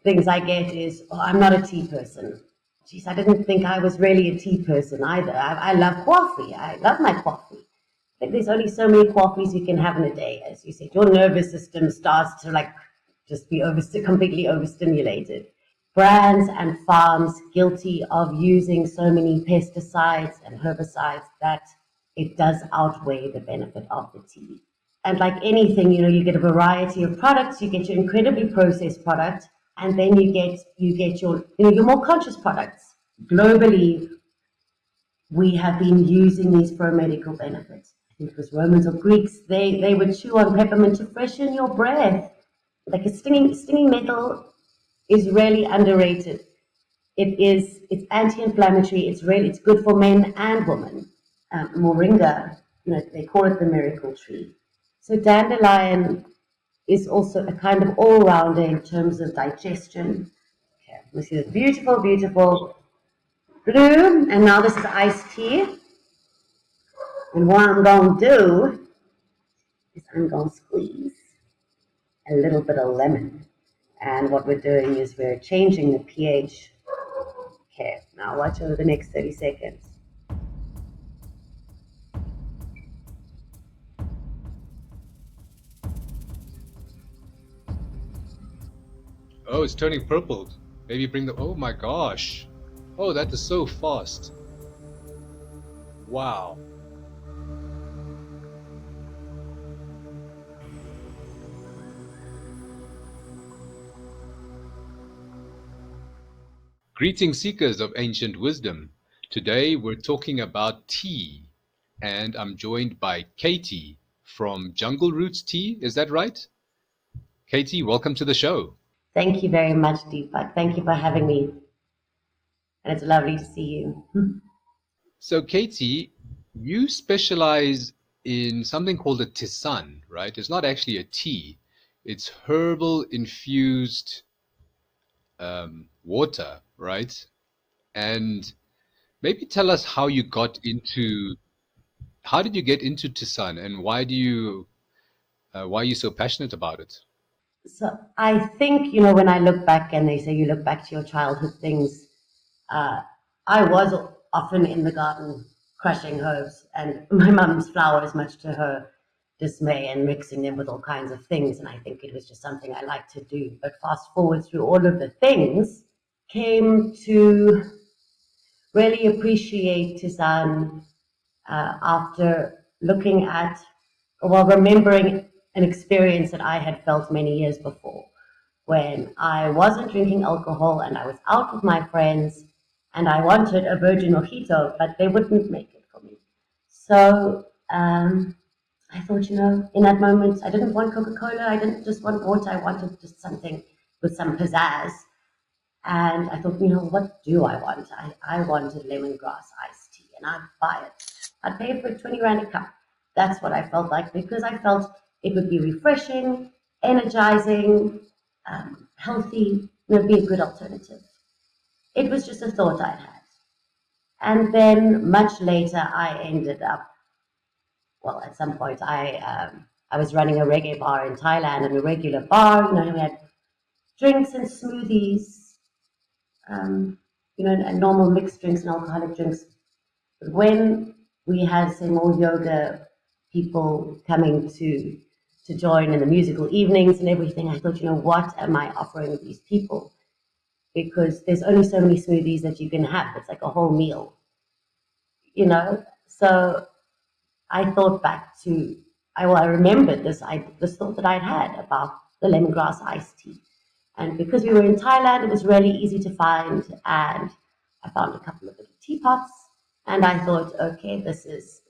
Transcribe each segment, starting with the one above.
things I get is, oh, I'm not a tea person. Geez, I didn't think I was really a tea person either. I love coffee. I love my coffee. But there's only so many coffees you can have in a day. As you said, your nervous system starts to like just be completely overstimulated. Brands and farms guilty of using so many pesticides and herbicides that it does outweigh the benefit of the tea. And like anything, you get a variety of products. You get your incredibly processed product, and then you get your your more conscious products. Globally, we have been using these for medical benefits. I think it was Romans or Greeks. They would chew on peppermint to freshen your breath. Like a stinging nettle is really underrated. It's anti-inflammatory. It's good for men and women. Moringa, they call it the miracle tree. So dandelion is also a kind of all-rounder in terms of digestion. Okay, we see this beautiful, beautiful blue, and now this is iced tea. And what I'm going to do is I'm going to squeeze a little bit of lemon. And what we're doing is we're changing the pH. Okay, now watch over the next 30 seconds. Oh, it's turning purple. Maybe bring the... Oh my gosh. Oh, that is so fast. Wow. Greetings, seekers of ancient wisdom. Today we're talking about tea, and I'm joined by Caiti from Jungle Roots Tea. Is that right? Caiti, welcome to the show. Thank you very much, Deepak. Thank you for having me. And it's lovely to see you. So, Caiti, you specialize in something called a Tisane, right? It's not actually a tea. It's herbal infused water, right? And maybe tell us how you got into... How did you get into Tisane, and why are you so passionate about it? So I think, when I look back and they say you look back to your childhood things, I was often in the garden crushing herbs and my mum's flowers, much to her dismay, and mixing them with all kinds of things. And I think it was just something I liked to do. But fast forward through all of the things, came to really appreciate Tisane after looking at, remembering an experience that I had felt many years before when I wasn't drinking alcohol and I was out with my friends and I wanted a virgin mojito, but they wouldn't make it for me. So I thought, in that moment, I didn't want Coca-Cola. I didn't just want water. I wanted just something with some pizzazz. And I thought, what do I want? I wanted lemongrass iced tea, and I'd buy it. I'd pay for 20 Rand a cup. That's what I felt like, because I felt it would be refreshing, energizing, healthy, and it'd be a good alternative. It was just a thought I'd had. And then much later, I ended up, at some point, I was running a reggae bar in Thailand, and a regular bar, we had drinks and smoothies, and normal mixed drinks and alcoholic drinks. But when we had, say, more yoga people coming to join in the musical evenings and everything, I thought, what am I offering these people? Because there's only so many smoothies that you can have. It's like a whole meal, So I thought back to, I remembered this thought that I'd had about the lemongrass iced tea. And because we were in Thailand, it was really easy to find. And I found a couple of little teapots. And I thought, okay, this is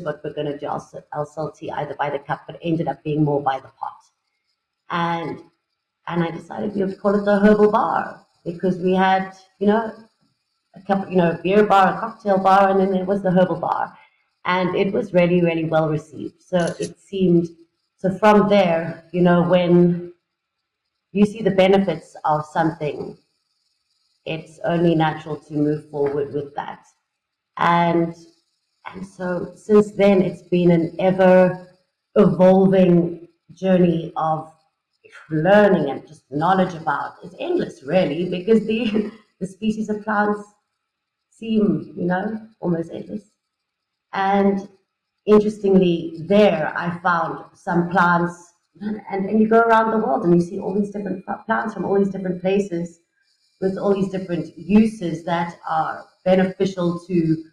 what we're going to do. I'll sell tea either by the cup, but it ended up being more by the pot. And I decided we would call it the herbal bar, because we had, a couple, a beer bar, a cocktail bar, and then there was the herbal bar. And it was really, really well received. So from there, when you see the benefits of something, it's only natural to move forward with that. And so since then, it's been an ever evolving journey of learning and just knowledge about is endless, really, because the the species of plants seem, almost endless. And interestingly, there I found some plants, and you go around the world and you see all these different plants from all these different places with all these different uses that are beneficial to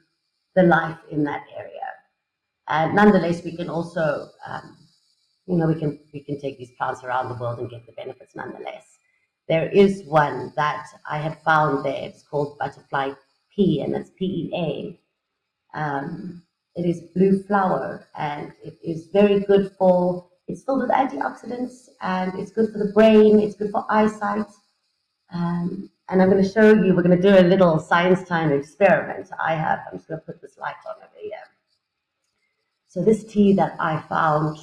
the life in that area. And nonetheless, we can also, we can take these plants around the world and get the benefits nonetheless. There is one that I had found there. It's called butterfly pea, and it's PEA. It is blue flower, and it is very good for. It's filled with antioxidants, and it's good for the brain. It's good for eyesight. And I'm going to show you. We're going to do a little science time experiment. I'm just going to put this light on over here. So this tea that I found,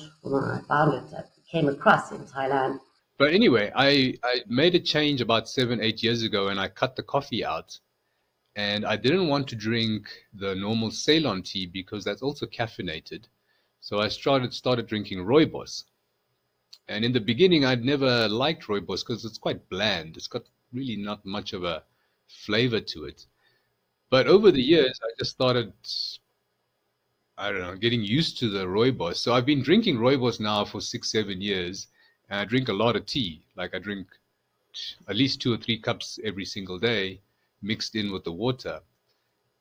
came across in Thailand. But anyway, I made a change about 7, 8 years ago, and I cut the coffee out. And I didn't want to drink the normal Ceylon tea because that's also caffeinated. So I started drinking rooibos. And in the beginning, I'd never liked rooibos because it's quite bland. It's got really not much of a flavor to it. But over the years, I just started, I don't know, getting used to the rooibos. So I've been drinking rooibos now for 6, 7 years, and I drink a lot of tea. Like I drink at least 2 or 3 cups every single day, mixed in with the water.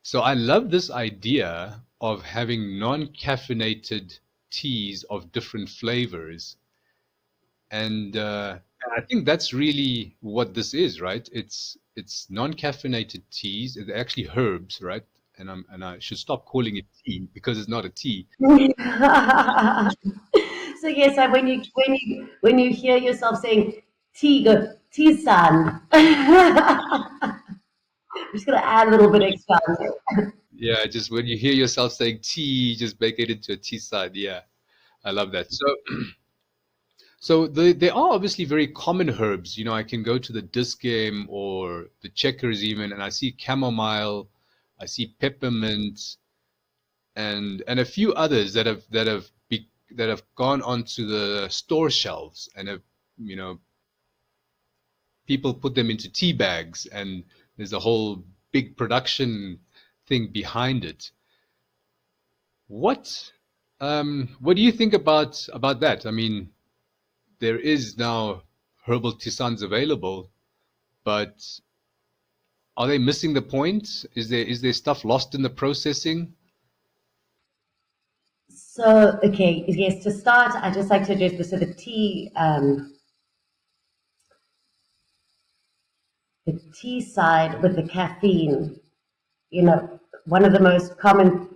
So I love this idea of having non-caffeinated teas of different flavors. And I think that's really what this is, right? It's non-caffeinated teas. They're actually herbs, right? And I should stop calling it tea because it's not a tea. So yes, when you hear yourself saying tea, go Tisane. I'm just gonna add a little bit extra. Yeah, just when you hear yourself saying tea, just make it into a tea side. Yeah, I love that. So they are obviously very common herbs. You know, I can go to the disc game or the checkers even, and I see chamomile, I see peppermint, and a few others that have gone onto the store shelves and have, you know, people put them into tea bags, and there's a whole big production thing behind it. What do you think about that? I mean, there is now herbal tisanes available, but are they missing the point? Is there stuff lost in the processing? So okay, yes. To start, I just like to address this. So the tea side with the caffeine. One of the most common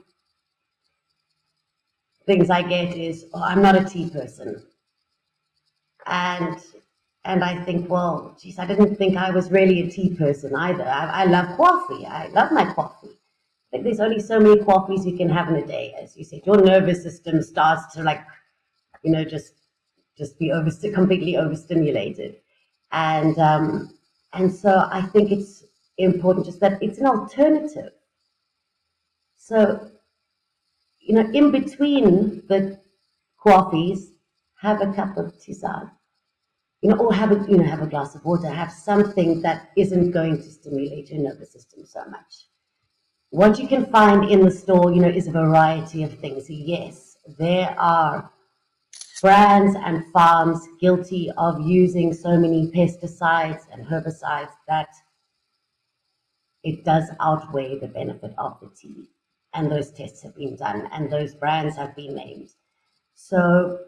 things I get is, "Oh, I'm not a tea person," and and I think, well, geez, I didn't think I was really a tea person either. I love coffee. I love my coffee. I think there's only so many coffees you can have in a day, as you said. Your nervous system starts to just be completely overstimulated, and and so I think it's important just that it's an alternative. So in between the coffees, have a cup of tisane, or have a glass of water, have something that isn't going to stimulate your nervous system so much. What you can find in the store, is a variety of things. Yes, there are brands and farms guilty of using so many pesticides and herbicides that it does outweigh the benefit of the tea. And those tests have been done, and those brands have been named. So,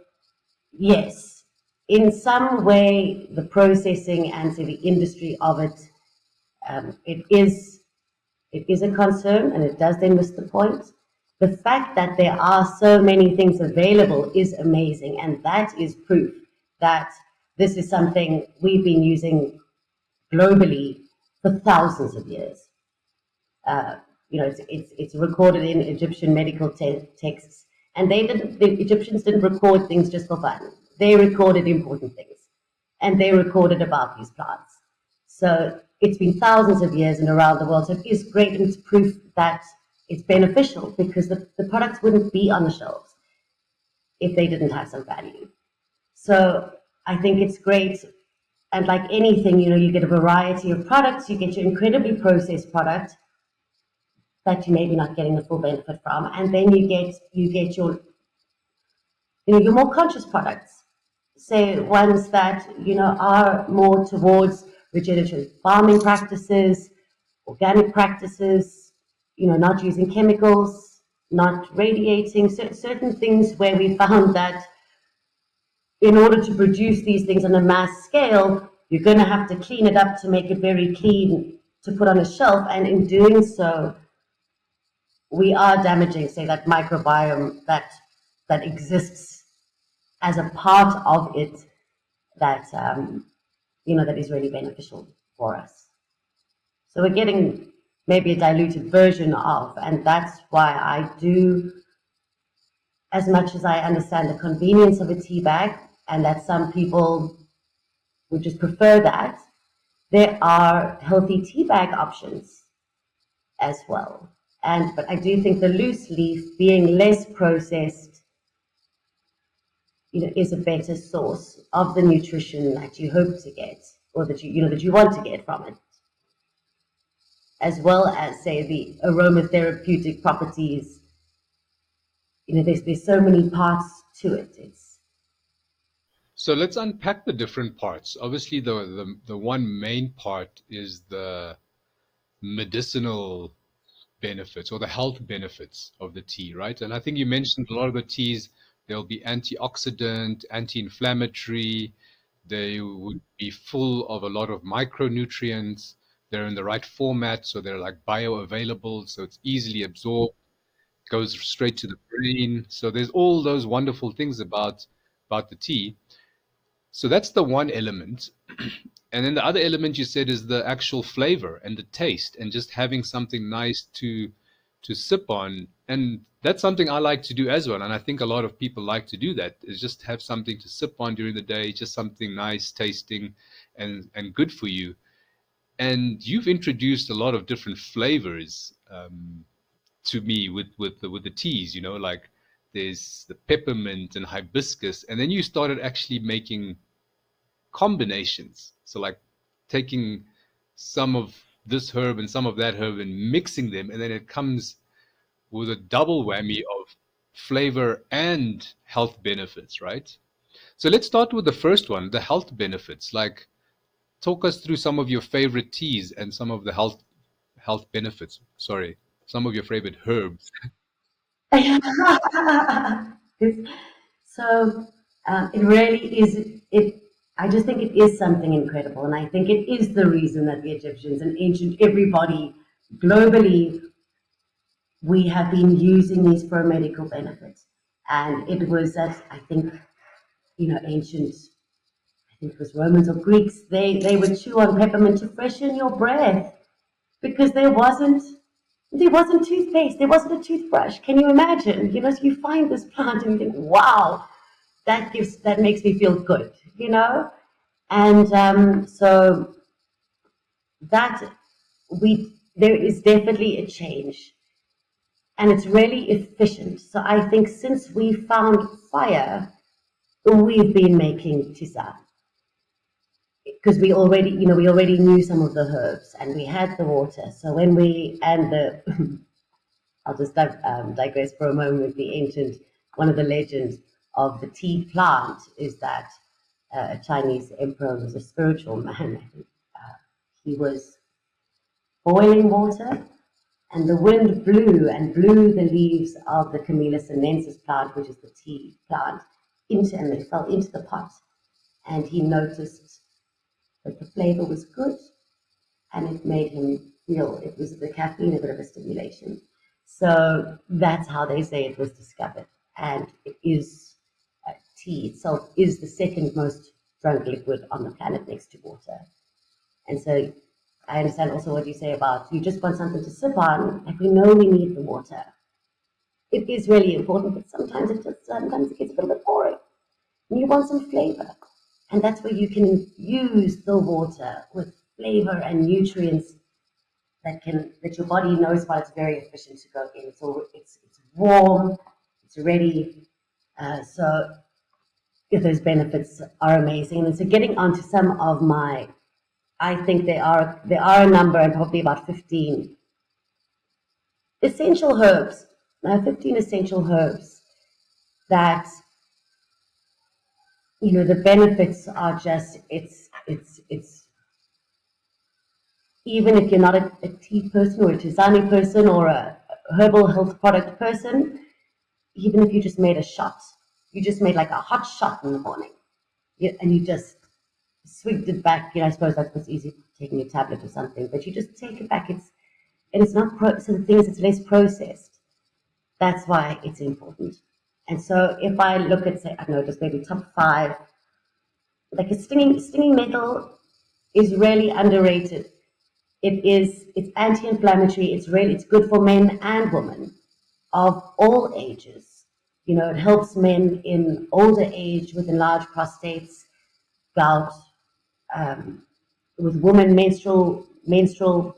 yes, in some way, the processing and so the industry of it, it is a concern, and it does then miss the point. The fact that there are so many things available is amazing, and that is proof that this is something we've been using globally for thousands of years. Uh, it's recorded in Egyptian medical texts, and the Egyptians didn't record things just for fun. They recorded important things, and they recorded about these plants. So it's been thousands of years and around the world. So it is great, and it's proof that it's beneficial because the products wouldn't be on the shelves if they didn't have some value. So I think it's great. And like anything, you get a variety of products. You get your incredibly processed product that you maybe not getting the full benefit from, and then you get your more conscious products. So ones that are more towards regenerative farming practices, organic practices, not using chemicals, not radiating, certain things where we found that in order to produce these things on a mass scale, you're going to have to clean it up to make it very clean to put on a shelf. And in doing so, we are damaging, say, that microbiome that exists as a part of it that that is really beneficial for us. So we're getting maybe a diluted version of, and that's why I do, as much as I understand the convenience of a tea bag, and that some people would just prefer that, there are healthy tea bag options as well. But I do think the loose leaf, being less processed, is a better source of the nutrition that you hope to get, or that you want to get from it, as well as, say, the aromatherapeutic properties. There's so many parts to it. So let's unpack the different parts. Obviously, the one main part is the medicinal benefits or the health benefits of the tea, right? And I think you mentioned a lot of the teas, they'll be antioxidant, anti-inflammatory, they would be full of a lot of micronutrients, they're in the right format, so they're like bioavailable, so it's easily absorbed, goes straight to the brain. So there's all those wonderful things about the tea. So that's the one element. And then the other element you said is the actual flavor and the taste and just having something nice to sip on. And that's something I like to do as well. And I think a lot of people like to do that, is just have something to sip on during the day, just something nice tasting and good for you. And you've introduced a lot of different flavors to me with the teas, like there's the peppermint and hibiscus, and then you started actually making combinations. So like taking some of this herb and some of that herb and mixing them, and then it comes with a double whammy of flavor and health benefits, right? So let's start with the first one, the health benefits. Like, talk us through some of your favorite teas and some of the health benefits. Sorry, some of your favorite herbs. So it really is. It. I just think it is something incredible, and I think it is the reason that the Egyptians and ancient everybody globally, we have been using these for medical benefits. And it was that, I think, ancient, I think it was Romans or Greeks, they would chew on peppermint to freshen your breath, because there wasn't toothpaste, there wasn't a toothbrush. Can you imagine? So you find this plant and you think, wow, that makes me feel good. And so that there is definitely a change, and it's really efficient. So I think since we found fire, we've been making tisane, because we already knew some of the herbs, and we had the water. So when we and the I'll just digress for a moment with the ancient. One of the legends of the tea plant is that a Chinese emperor was a spiritual man. He was boiling water, and the wind blew the leaves of the Camellia sinensis plant, which is the tea plant, and they fell into the pot. And he noticed that the flavor was good, and it made him feel, it was the caffeine, a bit of a stimulation. So that's how they say it was discovered. And it is, tea itself is the second most drunk liquid on the planet, next to water. And so I understand also what you say about, you just want something to sip on, like we know we need the water. It is really important, but sometimes it gets a little bit boring. And you want some flavor. And that's where you can use the water with flavor and nutrients that your body knows why it's very efficient to go in. So it's warm, it's ready. So those benefits are amazing. And so getting onto some of my, I think there are a number, and probably about 15 essential herbs, 15 essential herbs that, the benefits are just, it's even if you're not a tea person or a Tisane person or a herbal health product person, even if you just made a shot, you just made like a hot shot in the morning, and you just swigged it back. I suppose that's what's easy, taking a tablet or something, but you just take it back. It's not so the things, it's less processed. That's why it's important. And so if I look at, say, I don't know, just maybe top five, like a stinging nettle is really underrated. It's anti-inflammatory. It's good for men and women of all ages. It helps men in older age with enlarged prostates, gout, um, with women menstrual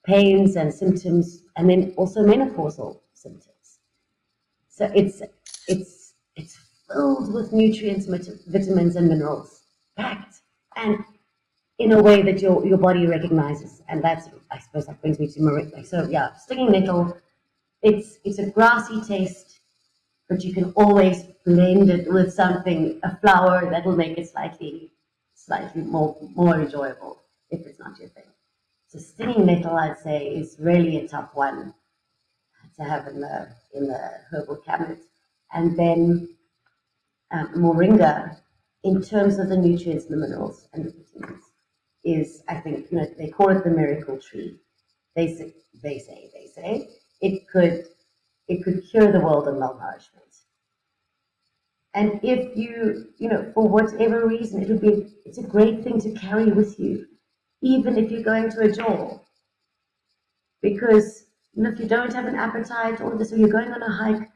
pains and symptoms, and then also menopausal symptoms. So it's filled with nutrients, vitamins, and minerals, packed, and in a way that your body recognizes. And that's, I suppose, that brings me to moringa. So yeah, stinging nettle. It's a grassy taste, but you can always blend it with something, a flower that will make it slightly more enjoyable if it's not your thing. So stinging nettle, I'd say, is really a top one to have in the herbal cabinet. And then moringa, in terms of the nutrients and the minerals and the vitamins, is, I think, they call it the miracle tree. They say it could cure the world of malnourishment. And if for whatever reason, it's a great thing to carry with you, even if you're going to a jaw, because if you don't have an appetite, or this, or you're going on a hike,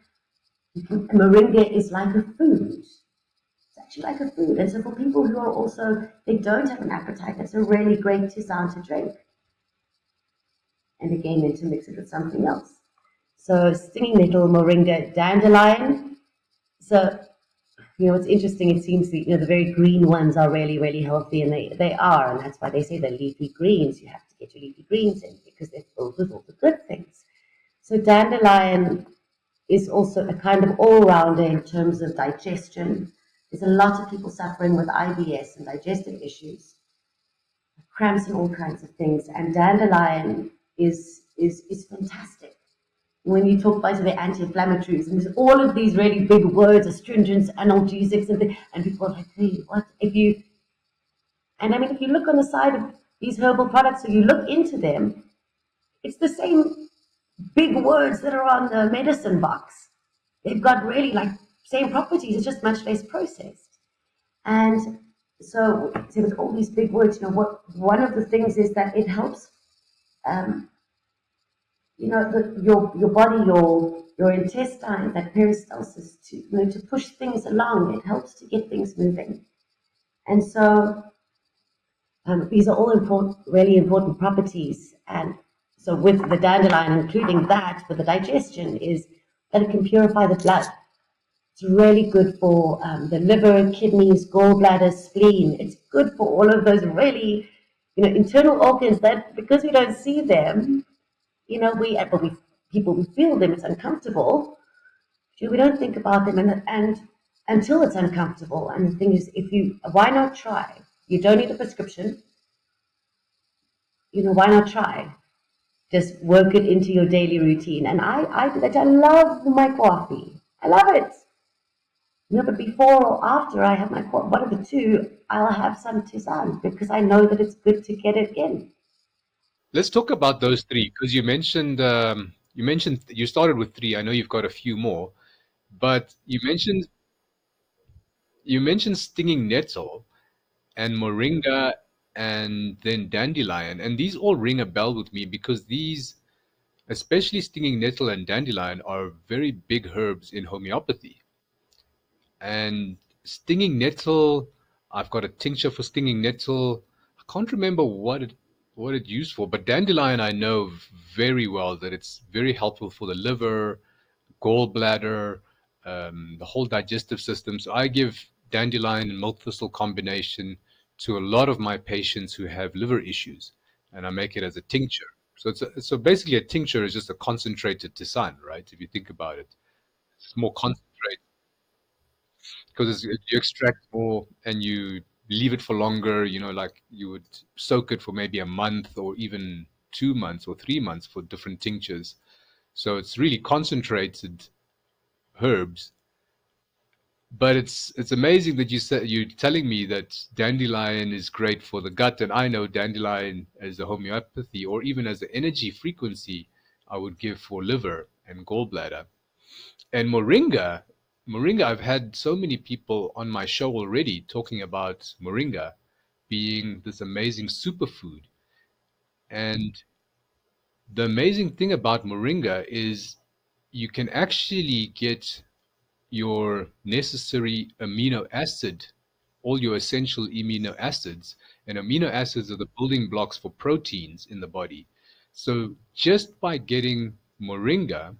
moringa is like a food. It's actually like a food. And so for people who are also, they don't have an appetite, that's a really great tisane to drink. And again, then to mix it with something else. So stinging nettle, moringa, dandelion. So, it's interesting. It seems the very green ones are really, really healthy, and they are. And that's why they say the leafy greens. You have to get your leafy greens in because they're filled with all the good things. So dandelion is also a kind of all-rounder in terms of digestion. There's a lot of people suffering with IBS and digestive issues, cramps and all kinds of things. And dandelion is fantastic. When you talk about the anti-inflammatories, and there's all of these really big words, astringents, analgesics, and people are like, hey, what? If you look on the side of these herbal products, so you look into them, it's the same big words that are on the medicine box. They've got really like same properties, it's just much less processed. And so with all these big words, one of the things is that it helps, your body, your intestine, that peristalsis, to push things along. It helps to get things moving. And so these are all important, really important properties. And so with the dandelion, including that for the digestion, is that it can purify the blood. It's really good for the liver, kidneys, gallbladder, spleen. It's good for all of those really, internal organs that, because we don't see them, we feel them, it's uncomfortable. We don't think about them, and until it's uncomfortable. And the thing is, why not try? You don't need a prescription. Why not try? Just work it into your daily routine. And I do that. I love my coffee. I love it. But before or after I have my coffee, one of the two, I'll have some tisane because I know that it's good to get it in. Let's talk about those three because you mentioned you started with three. I know you've got a few more, but you mentioned stinging nettle and moringa and then dandelion, and these all ring a bell with me because these, especially stinging nettle and dandelion, are very big herbs in homeopathy. And stinging nettle, I've got a tincture for stinging nettle. I can't remember what it used for, but dandelion I know very well that it's very helpful for the liver, gallbladder, the whole digestive system. So I give dandelion and milk thistle combination to a lot of my patients who have liver issues, and I make it as a tincture. So basically, a tincture is just a concentrated tisane, right? If you think about it, it's more concentrated because you extract more and you leave it for longer. Like you would soak it for maybe a month or even 2 months or 3 months for different tinctures. So it's really concentrated herbs. But it's amazing that you're telling me that dandelion is great for the gut, and I know dandelion as a homeopathy or even as an energy frequency I would give for liver and gallbladder. And moringa, I've had so many people on my show already talking about moringa being this amazing superfood. And the amazing thing about moringa is you can actually get your necessary amino acid, all your essential amino acids, and amino acids are the building blocks for proteins in the body. So just by getting moringa,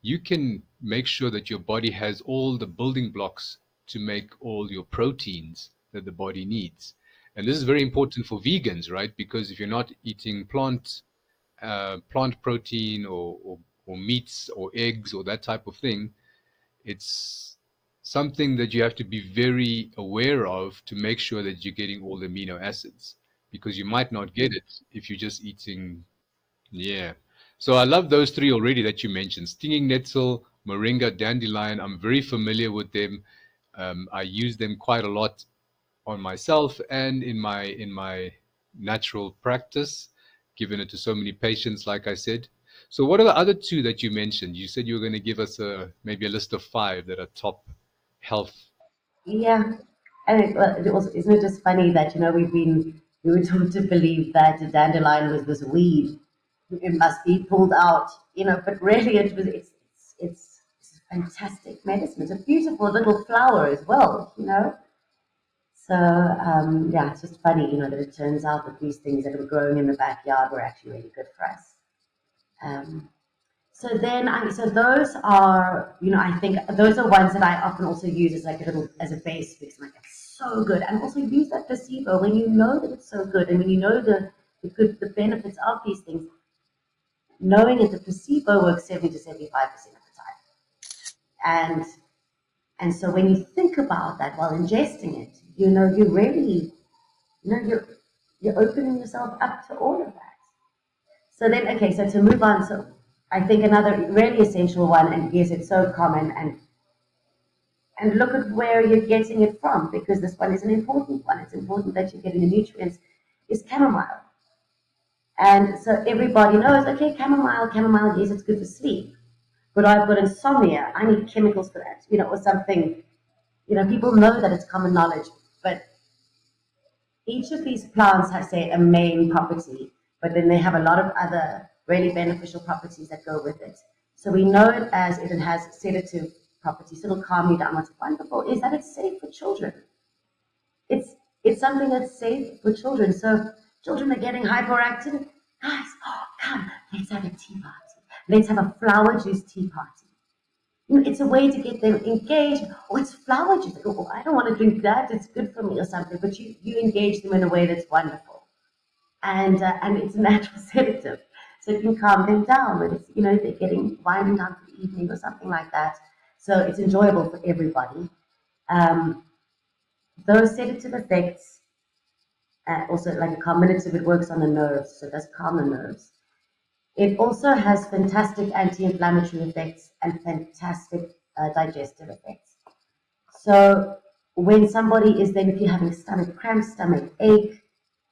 you can make sure that your body has all the building blocks to make all your proteins that the body needs. And this is very important for vegans, right? Because if you're not eating plant protein or meats or eggs or that type of thing, it's something that you have to be very aware of to make sure that you're getting all the amino acids, because you might not get it if you're just eating. Yeah. So I love those three already that you mentioned: stinging nettle, moringa, dandelion. I'm very familiar with them. I use them quite a lot on myself and in my natural practice, giving it to so many patients, like I said. So what are the other two that you mentioned? You said you were going to give us maybe a list of five that are top health. Yeah, and isn't it just funny that we were taught to believe that a dandelion was this weed, it must be pulled out, but really it's fantastic medicine. It's a beautiful little flower as well, So yeah, it's just funny, that it turns out that these things that were growing in the backyard were actually really good for us. Um, so those are, I think those are ones that I often also use as like a little, as a base because I'm like, it's so good. And also use that placebo when you know that it's so good and when you know the benefits of these things, knowing that the placebo works 70 to 75% of the time. And and so when you think about that while ingesting it, you really, you're opening yourself up to all of that. So then, okay, so to move on, so I think another really essential one, and yes, it's so common, and look at where you're getting it from, because this one is an important one. It's important that you're getting the nutrients, is chamomile. And so everybody knows, okay, chamomile, yes, it's good for sleep. But I've got insomnia, I need chemicals for that, or something. People know that it's common knowledge, but each of these plants has, say, a main property, but then they have a lot of other really beneficial properties that go with it. So we know it as it has sedative properties. It'll calm you down. What's wonderful is that it's safe for children. It's something that's safe for children. So if children are getting hyperactive, guys, come, let's have a tea party. Let's have a flower juice tea party. It's a way to get them engaged. Oh, it's flower juice. Oh, I don't want to drink that. It's good for me or something. But you engage them in a way that's wonderful, and it's a natural sedative, so it can calm them down. But it's they're getting winding down for the evening or something like that. So it's enjoyable for everybody. Um, those sedative effects, also like a carminative, it works on the nerves, so it does calm the nerves. It also has fantastic anti-inflammatory effects and fantastic digestive effects. So when somebody is then, if you're having stomach cramps, stomach ache,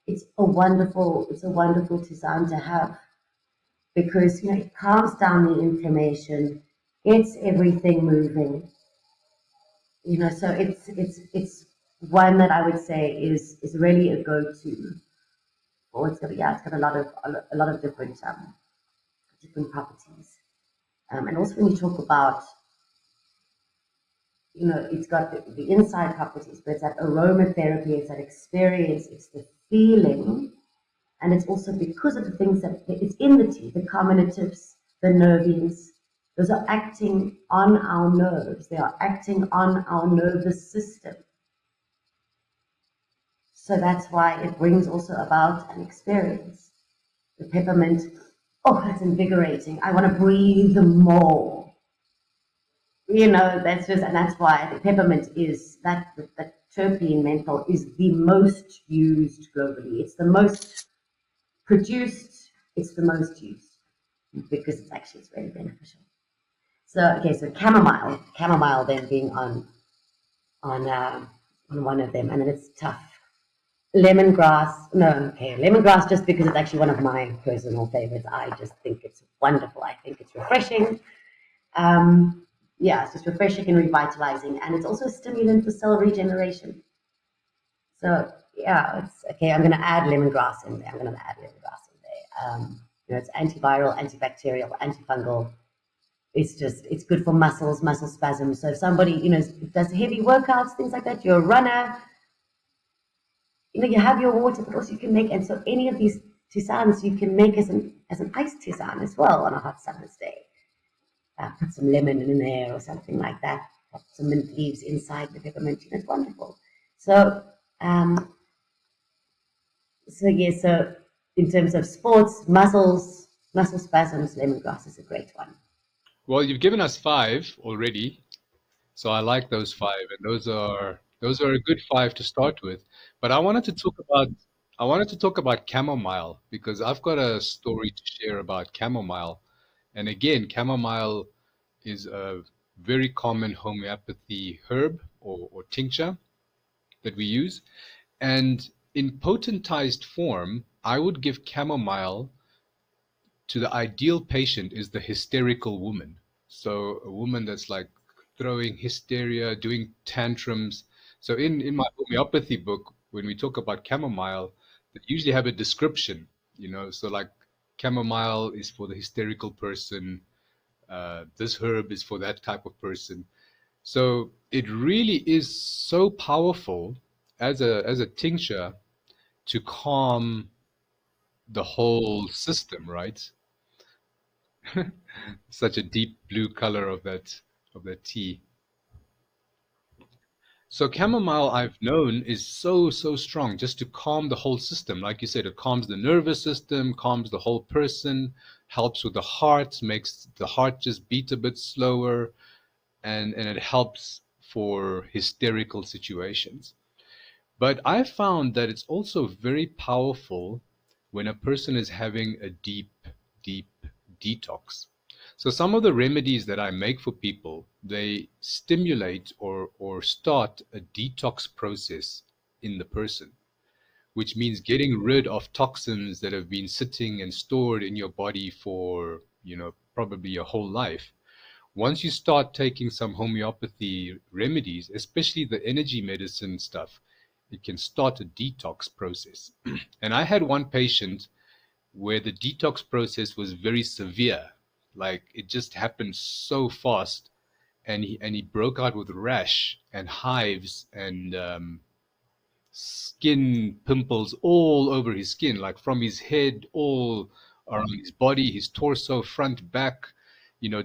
it's a wonderful tisane to have, because it calms down the inflammation, gets everything moving. So it's one that I would say is really a go-to. Or it's got a lot of different properties. And also when you talk about, it's got the inside properties, but it's that aromatherapy, it's that experience, it's the feeling, and it's also because of the things that it's in the tea, the carminatives, the nervines, those are acting on our nerves, they are acting on our nervous system. So that's why it brings also about an experience. The peppermint, oh, that's invigorating. I want to breathe more. That's just, and that's why I think peppermint is that terpene menthol is the most used globally. It's the most produced, it's the most used because it's really beneficial. So, okay, so chamomile then being on on one of them, and then it's tough. Lemongrass, no, okay, lemongrass just because it's actually one of my personal favorites. I just think it's wonderful. I think it's refreshing. Um, yeah, it's just refreshing and revitalizing, and it's also a stimulant for cell regeneration. So yeah, it's okay. I'm going to add lemongrass in there. I'm going to add lemongrass in there. It's antiviral, antibacterial, antifungal. It's good for muscle spasms. So if somebody does heavy workouts, things like that, you're a runner, you have your water, but also you can make, and so any of these tisanes you can make as an iced tisane as well on a hot summer's day. Put some lemon in there or something like that. Put some mint leaves inside the peppermint. It's wonderful. So, so in terms of sports, muscle spasms, lemongrass is a great one. Well, you've given us five already, so I like those five, and those are a good five to start with. But I wanted to talk about chamomile because I've got a story to share about chamomile. And again, chamomile is a very common homeopathy herb or tincture that we use. And in potentized form, I would give chamomile to the ideal patient is the hysterical woman. So a woman that's like throwing hysteria, doing tantrums. So in my homeopathy book, when we talk about chamomile, they usually have a description, so like chamomile is for the hysterical person, this herb is for that type of person. So it really is so powerful as a tincture to calm the whole system, right? Such a deep blue color of that tea. So chamomile I've known is so strong just to calm the whole system. Like you said, it calms the nervous system, calms the whole person, helps with the heart, makes the heart just beat a bit slower, and it helps for hysterical situations. But I found that it's also very powerful when a person is having a deep detox. So some of the remedies that I make for people, they stimulate or start a detox process in the person, which means getting rid of toxins that have been sitting and stored in your body for, probably your whole life. Once you start taking some homeopathy remedies, especially the energy medicine stuff, it can start a detox process. And I had one patient where the detox process was very severe. Like it just happened so fast, and he broke out with rash and hives and skin pimples all over his skin, like from his head all around his body, his torso, front, back,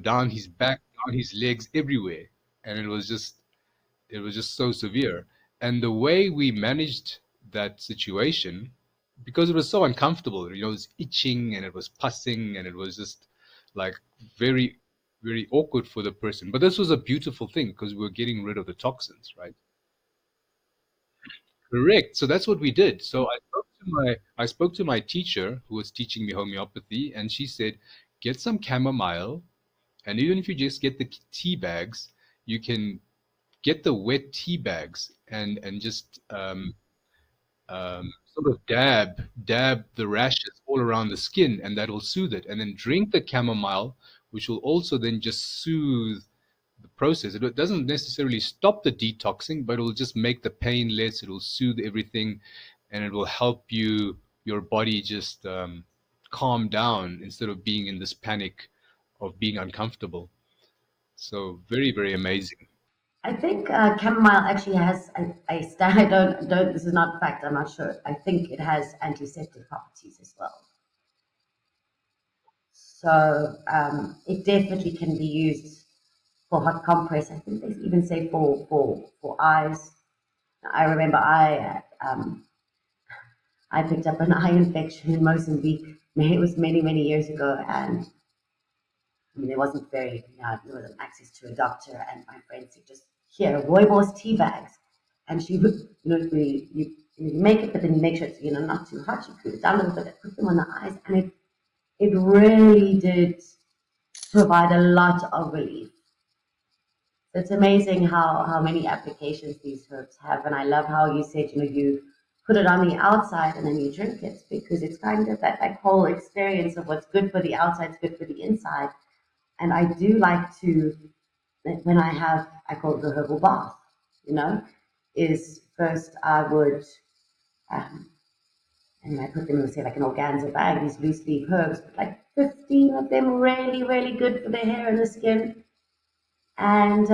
down his back, down his legs, everywhere. And it was just so severe. And the way we managed that situation, because it was so uncomfortable, it was itching and it was pussing and it was just like very, very awkward for the person. But this was a beautiful thing because we were getting rid of the toxins, right? Correct. So that's what we did. So I spoke to my teacher who was teaching me homeopathy, and she said, get some chamomile, and even if you just get the tea bags, you can get the wet tea bags and just sort of dab the rashes all around the skin, and that will soothe it. And then drink the chamomile, which will also then just soothe the process. It doesn't necessarily stop the detoxing, but it will just make the pain less. It will soothe everything, and it will help your body just calm down instead of being in this panic of being uncomfortable. So very, very amazing. I think chamomile actually has. I don't. This is not fact. I'm not sure. I think it has antiseptic properties as well. So it definitely can be used for hot compress. I think they even say for eyes. I remember I I picked up an eye infection in Mozambique. It was many, many years ago, and I mean, there wasn't there wasn't access to a doctor, and my friend said, just here, rooibos tea bags. And she would, you make it, but then you make sure it's, not too hot. You cool it down a little bit, put them on the eyes, and it really did provide a lot of relief. So it's amazing how many applications these herbs have. And I love how you said, you put it on the outside and then you drink it, because it's kind of that like whole experience of what's good for the outside is good for the inside. And I do like to, when I call it the herbal bath, is first I would, um, and I put them in, say, like an organza bag, these loose leaf herbs, but like 15 of them really, really good for the hair and the skin. And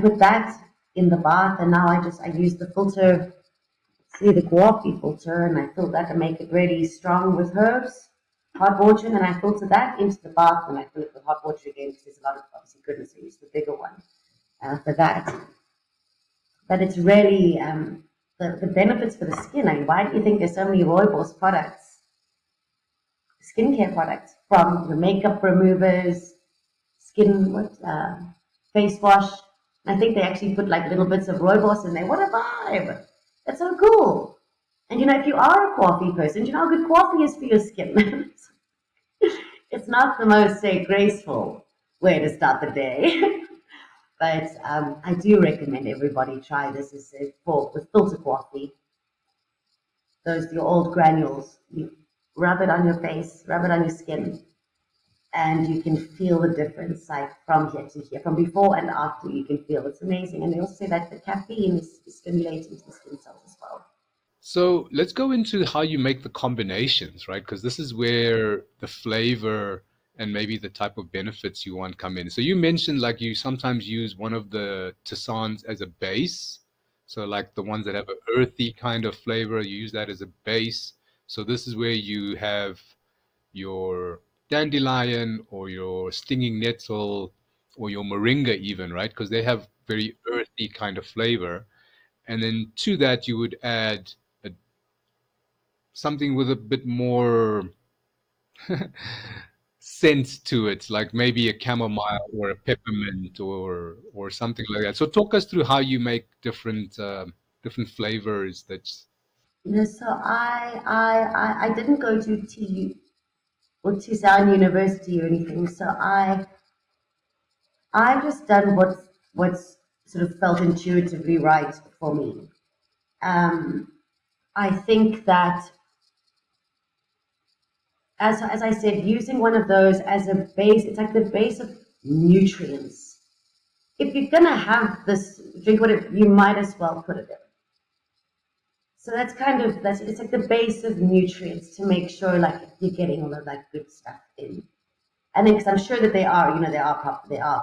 put that in the bath. And now I use the filter, see the coffee filter, and I fill that and make it really strong with herbs, hot water, and then I filter that into the bath, and I fill it with hot water again, because there's a lot of, obviously, goodness. I use the bigger one for that. But it's really the benefits for the skin. I mean, why do you think there's so many rooibos products, skincare products, from the makeup removers, face wash? I think they actually put like little bits of rooibos in there. What a vibe! That's so cool. And if you are a coffee person, you know how good coffee is for your skin. It's not the most, say, graceful way to start the day. But I do recommend everybody try this as a fork with filter coffee. Those your old granules. You rub it on your face, rub it on your skin, and you can feel the difference, like from here to here, from before and after. You can feel it's amazing. And they also say that the caffeine is stimulating to the skin cells as well. So let's go into how you make the combinations, right? Because this is where the flavor and maybe the type of benefits you want come in. So you mentioned like you sometimes use one of the Tisanes as a base. So like the ones that have an earthy kind of flavor, you use that as a base. So this is where you have your dandelion or your stinging nettle or your moringa even, right? Because they have very earthy kind of flavor. And then to that you would add a, something with a bit more scent to it, like maybe a chamomile or a peppermint or something like that. So talk us through how you make different flavors. That's So I didn't go to TU or Tisane University or anything. So I just done what's sort of felt intuitively right for me. I think that, as I said, using one of those as a base, it's like the base of nutrients. If you're gonna have this drink, whatever, you might as well put it in. So that's it's like the base of nutrients to make sure like you're getting all of that good stuff in. And then, because I'm sure that there are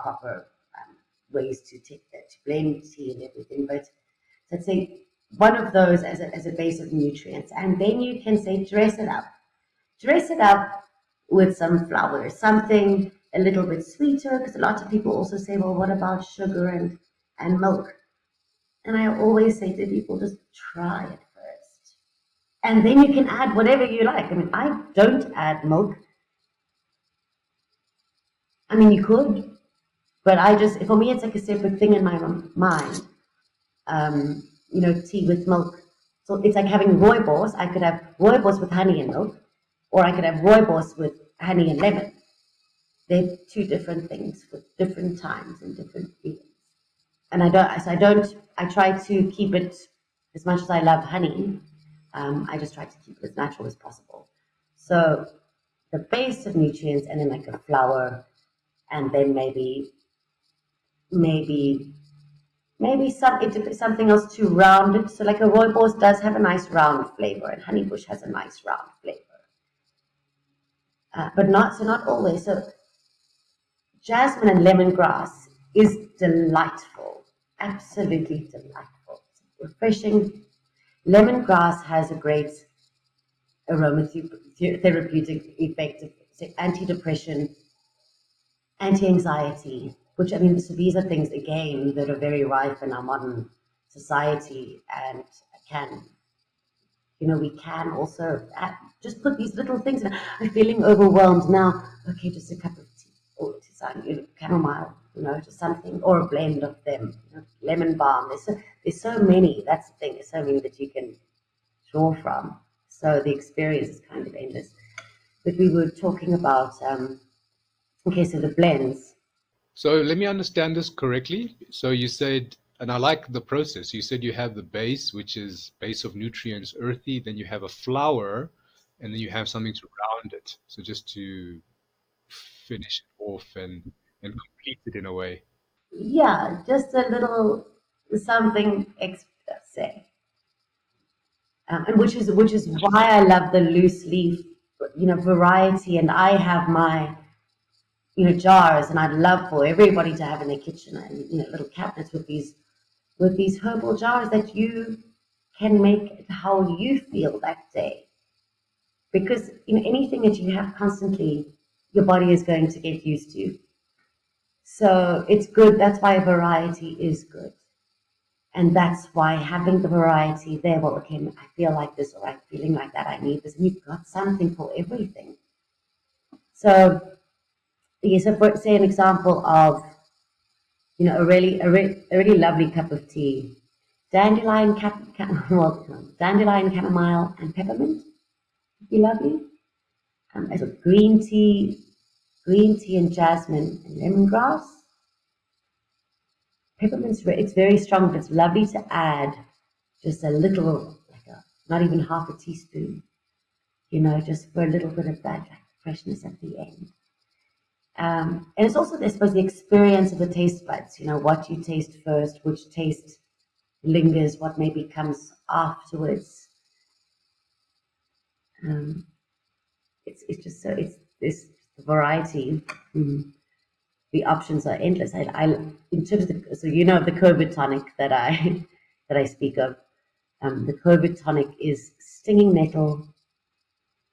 proper ways to take that, to blend tea and everything. But let's say one of those as a base of nutrients, and then you can say dress it up with some flowers, something a little bit sweeter, because a lot of people also say, well, what about sugar and milk? And I always say to people, just try it first. And then you can add whatever you like. I mean, I don't add milk. I mean, you could, but for me, it's like a separate thing in my mind. Tea with milk. So it's like having rooibos. I could have rooibos with honey and milk, or I could have rooibos with honey and lemon. They're two different things for different times and different feelings. And I try to keep it, as much as I love honey, I just try to keep it as natural as possible. So the base of nutrients, and then like a flower, and then maybe something else to round it. So like a rooibos does have a nice round flavor, and honeybush has a nice round flavor, but not always. So jasmine and lemongrass is delightful, absolutely delightful, refreshing. Lemongrass has a great aromatherapeutic effect, anti-depression, anti-anxiety, which, I mean, so these are things, again, that are very rife in our modern society and can we can also just put these little things. I'm feeling overwhelmed now. Okay, just a cup of tea or tisane, chamomile, just something, or a blend of them. Lemon balm. There's so many. That's the thing. There's so many that you can draw from. So the experience is kind of endless. But we were talking about, okay, so the blends. So let me understand this correctly. So you said, and I like the process. You said you have the base, which is base of nutrients, earthy, then you have a flower, and then you have something to round it. So just to finish it off and complete it in a way. Yeah, just a little something extra, say. And which is why I love the loose leaf, variety. And I have my, jars, and I'd love for everybody to have in their kitchen, and little cabinets with these herbal jars that you can make it how you feel that day. Because anything that you have constantly, your body is going to get used to. So it's good. That's why variety is good. And that's why having the variety there, well, okay, I feel like this, or I'm feeling like that, I need this. And you've got something for everything. So, yeah, so for, say an example of, a really lovely cup of tea. Dandelion, well, dandelion, chamomile, and peppermint would be lovely. As a green tea and jasmine and lemongrass. Peppermint's it's very strong, but it's lovely to add just a little, like not even half a teaspoon, just for a little bit of that like, freshness at the end. And it's also, I suppose, the experience of the taste buds, what you taste first, which taste lingers, what maybe comes afterwards. Um, it's just so, it's this variety. Mm, the options are endless. In terms of so the COVID tonic that I that I speak of, the COVID tonic is stinging nettle,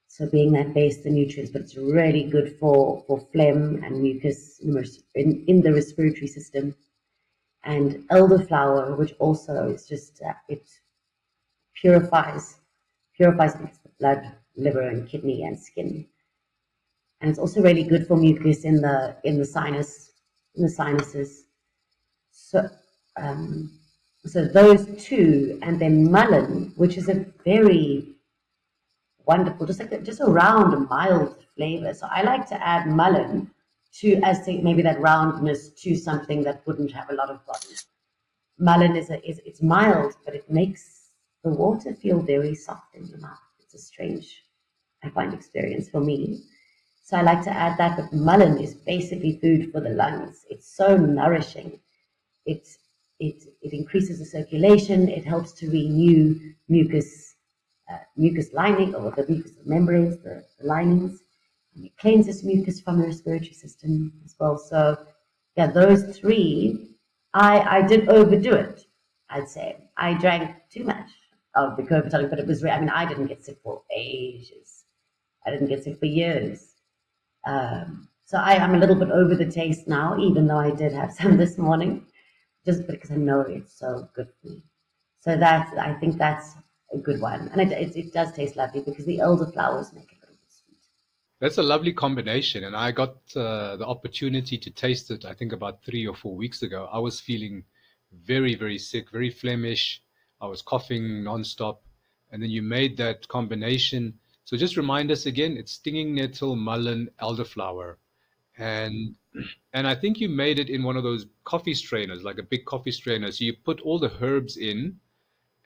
so being that base, the nutrients, but it's really good for phlegm and mucus in the respiratory system. And elderflower, which also is just it purifies purifies the blood, liver, and kidney and skin. And it's also really good for mucus in the sinuses. So, um, so those two, and then mullein, which is a very wonderful, just a round, mild flavor. So I like to add mullein to, as to maybe that roundness to something that wouldn't have a lot of body. Mullein it's mild, but it makes the water feel very soft in your mouth. It's a strange, I find, experience for me. So I like to add that, but mullein is basically food for the lungs. It's so nourishing. It it increases the circulation. It helps to renew mucus lining, or the mucus membranes, the linings. And it cleanses mucus from the respiratory system as well. So yeah, those three, I did overdo it. I'd say I drank too much of the COVID tonic, but it was. I mean, I didn't get sick for ages. I didn't get sick for years. So I'm a little bit over the taste now, even though I did have some this morning, just because I know it's so good for me. So I think that's a good one, and it does taste lovely because the elderflowers make it a little bit sweet. That's a lovely combination, and I got the opportunity to taste it, I think about 3 or 4 weeks ago. I was feeling very, very sick, very phlegmish. I was coughing nonstop, and then you made that combination. So just remind us again, it's stinging nettle, mullein, elderflower, and and I think you made it in one of those coffee strainers, like a big coffee strainer. So you put all the herbs in,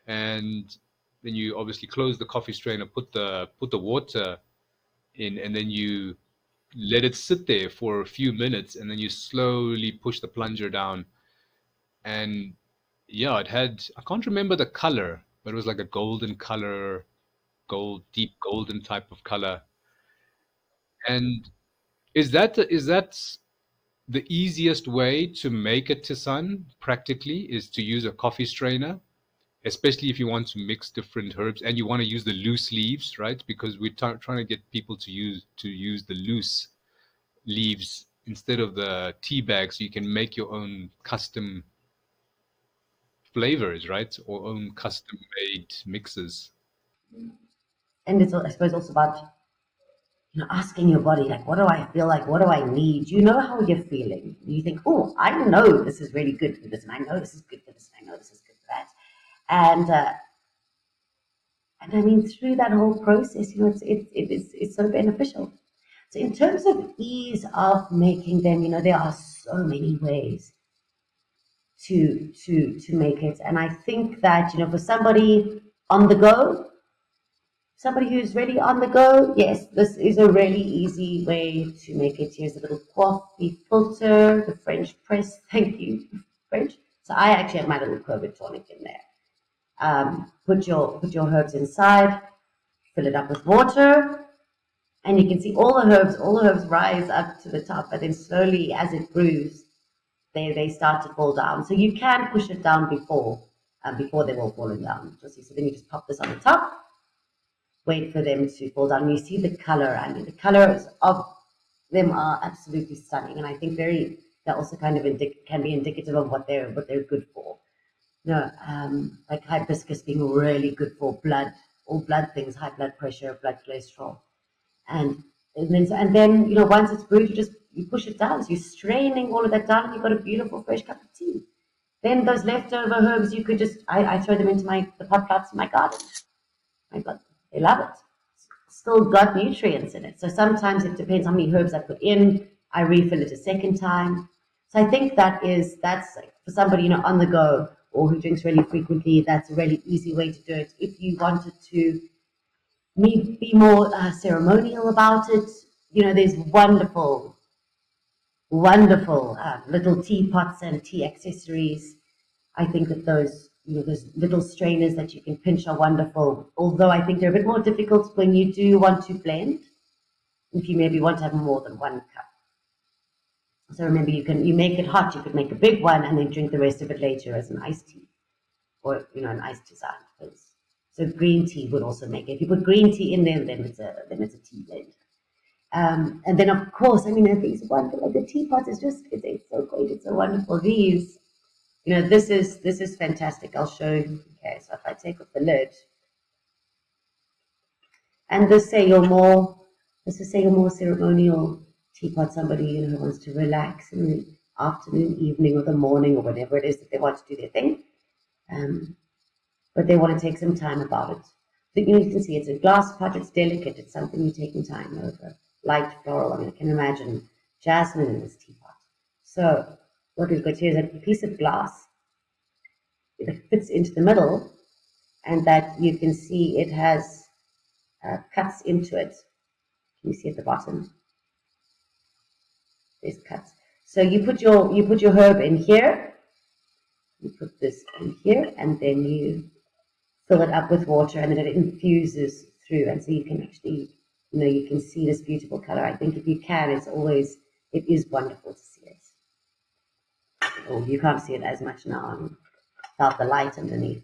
and then you obviously close the coffee strainer, put the water in, and then you let it sit there for a few minutes, and then you slowly push the plunger down. And yeah, it had, I can't remember the color, but it was like a golden color, deep golden type of color. And is that the easiest way to make a tisane practically, is to use a coffee strainer, especially if you want to mix different herbs and you want to use the loose leaves, right? Because we're trying to get people to use the loose leaves instead of the tea bags, so you can make your own custom flavors, right? Or own custom made mixes. And it's, I suppose, also about, asking your body, like, what do I feel like? What do I need? You know how you're feeling. You think, oh, I know this is really good for this, and I know this is good for this, and I know this is good for that. And I mean, through that whole process, it's so beneficial. So in terms of ease of making them, there are so many ways to make it. And I think that, for somebody on the go, somebody who's really on the go, yes, this is a really easy way to make it. Here's a little coffee filter, the French press. Thank you, French. So I actually have my little COVID tonic in there. Put your herbs inside, fill it up with water, and you can see all the herbs rise up to the top, but then slowly as it brews, they start to fall down. So you can push it down before they've all fallen down. Just see. So then you just pop this on the top, wait for them to fall down. You see the color. I mean, the colors of them are absolutely stunning, and I think they're also kind of can be indicative of what they're good for. Like hibiscus being really good for all blood things, high blood pressure, blood cholesterol, and and then once it's brewed, you push it down. So you're straining all of that down, and you've got a beautiful fresh cup of tea. Then those leftover herbs, you could I throw them into the pot plants in my garden. My God, they love it. Still got nutrients in it. So sometimes it depends how many herbs I put in. I refill it a second time. So I think that's like, for somebody on the go or who drinks really frequently. That's a really easy way to do it. If you wanted to be more ceremonial about it, there's wonderful little teapots and tea accessories. I think that those little strainers that you can pinch are wonderful. Although I think they're a bit more difficult when you do want to blend. If you maybe want to have more than one cup. So remember, you make it hot. You could make a big one and then drink the rest of it later as an iced tea, or an iced tisane. So green tea would also make it. If you put green tea in there, then it's a tea blend. And then of course, I mean, these wonderful, like the teapot is it's so great. It's so wonderful. This is fantastic. I'll show you. Okay, so if I take off the lid, and this is say your more ceremonial teapot, somebody who wants to relax in the afternoon, evening, or the morning, or whatever it is that they want to do their thing, but they want to take some time about it. So, you can see it's a glass pot. It's delicate. It's something you're taking time over. Light floral. I mean, I can imagine jasmine in this teapot. So what we've got here is a piece of glass. It fits into the middle, and that you can see it has cuts into it. Can you see at the bottom? There's cuts. So you put your herb in here. You put this in here, and then you fill it up with water, and then it infuses through, and so you can actually, you can see this beautiful color. I think if you can, it is wonderful to see it. Oh, you can't see it as much now without the light underneath.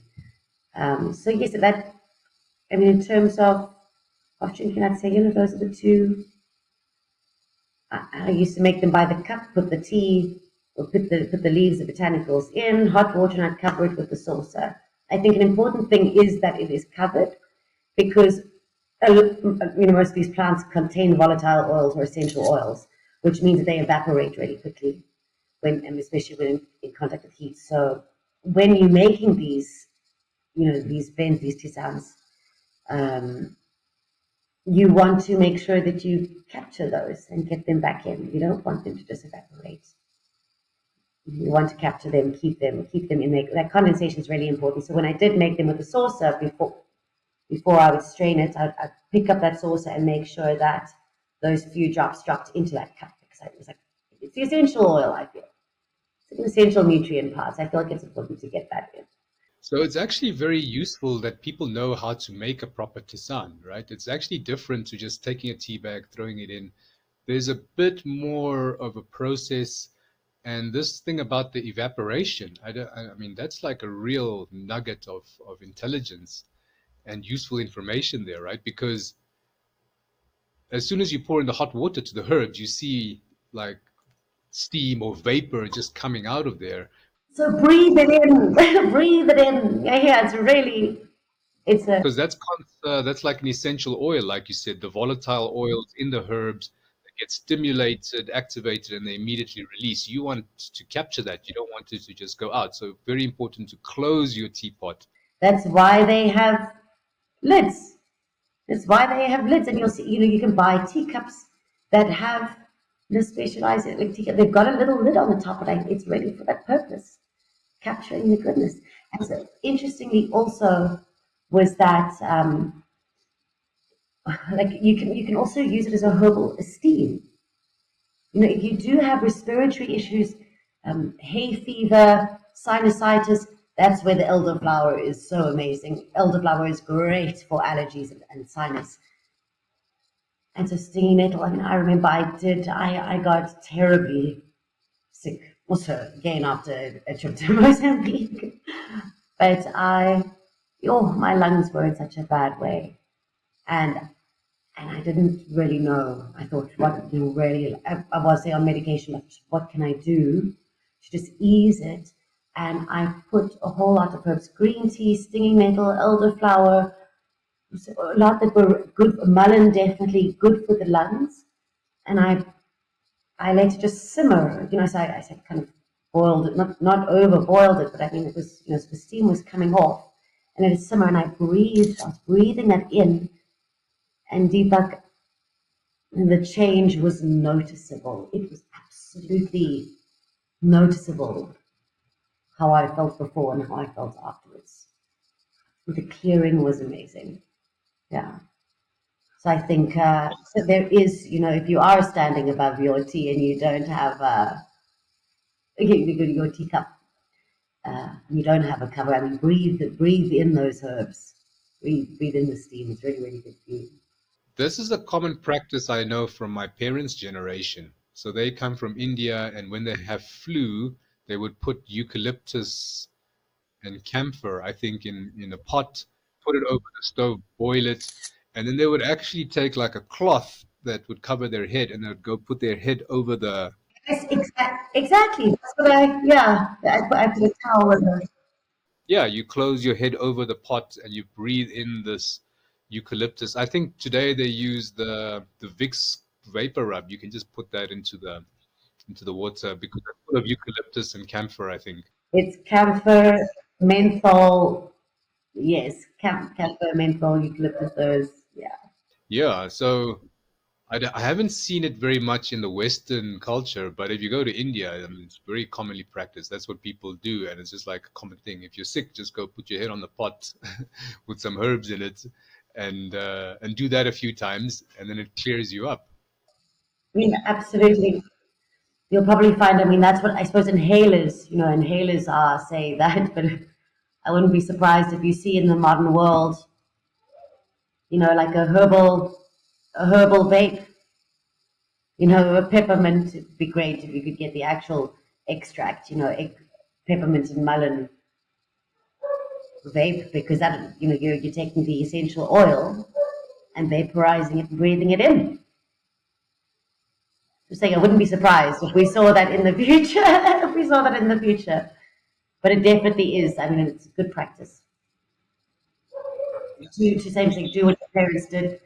So yes, I mean, in terms of drinking, I'd say, those are the two. I used to make them by the cup, put the tea, or put the leaves, the botanicals in hot water, and I'd cover it with the saucer. I think an important thing is that it is covered, because most of these plants contain volatile oils or essential oils, which means that they evaporate really quickly and especially when in contact with heat. So when you're making these blends, these tisanes, you want to make sure that you capture those and get them back in. You don't want them to just evaporate. You want to capture them, keep them in there. That condensation is really important. So when I did make them with the saucer before I would strain it, I'd pick up that saucer and make sure that those few drops dropped into that cup, because I was like, it's the essential oil. I feel it's an essential nutrient part. I feel like it's important to get that in. So it's actually very useful that people know how to make a proper tisane, right? It's actually different to just taking a tea bag, throwing it in. There's a bit more of a process. And this thing about the evaporation, I mean, that's like a real nugget of intelligence and useful information there, right? Because as soon as you pour in the hot water to the herbs, you see like steam or vapor just coming out of there. So breathe it in, breathe it in. Yeah, it's really. It's a Because that's like an essential oil, like you said, the volatile oils in the herbs that get stimulated, activated, and they immediately release. You want to capture that. You don't want it to just go out. So very important to close your teapot. That's why they have lids. That's why they have lids, and you'll see, you can buy teacups that have the specialized like teacup. They've got a little lid on the top, but it's ready for that purpose, capturing the goodness. And so, interestingly, also was that like you can also use it as a herbal steam. If you do have respiratory issues, hay fever, sinusitis, that's where the elderflower is so amazing. Elderflower is great for allergies and sinus. And so stinging nettle, I mean, I remember I got terribly sick, also again after a trip to Mozambique. But my lungs were in such a bad way. And and I didn't really know. I thought, what really? I was there on medication, but what can I do to just ease it? And I put a whole lot of herbs: green tea, stinging nettle, elderflower, so a lot that were good. Mullein definitely good for the lungs. And I let it just simmer. So I said kind of boiled it, not over boiled it, but I mean it was so the steam was coming off, and it simmer. And I breathed. I was breathing that in, and Deepak, the change was noticeable. It was absolutely noticeable how I felt before and how I felt afterwards. The clearing was amazing. Yeah. So I think so there is, if you are standing above your tea and you don't have your teacup, you don't have a cover. I mean, breathe in those herbs. Breathe in the steam. It's really, really good for you. This is a common practice I know from my parents' generation. So they come from India, and when they have flu, they would put eucalyptus and camphor, I think, in a pot, put it over the stove, boil it, and then they would actually take like a cloth that would cover their head, and they would go put their head over the. Yes, exactly. That's what I put a towel over. Yeah, you close your head over the pot and you breathe in this eucalyptus. I think today they use the Vicks vapor rub. You can just put that into the water because it's full of eucalyptus and camphor, I think. It's camphor, menthol. Yes, camphor, menthol, eucalyptus. Those. Yeah. Yeah, so I haven't seen it very much in the Western culture, but if you go to India, I mean, it's very commonly practiced. That's what people do, and it's just like a common thing. If you're sick, just go put your head on the pot with some herbs in it, and do that a few times, and then it clears you up. I mean, absolutely. You'll probably find. I mean, that's what I suppose inhalers. Inhalers are say that, but I wouldn't be surprised if you see in the modern world, like a herbal vape. A peppermint. It'd be great if you could get the actual extract. Peppermint and mullein vape, because that you're taking the essential oil and vaporizing it and breathing it in. Just saying, I wouldn't be surprised if we saw that in the future. If we saw that in the future, but it definitely is. I mean, it's good practice to same thing. Do what your parents did.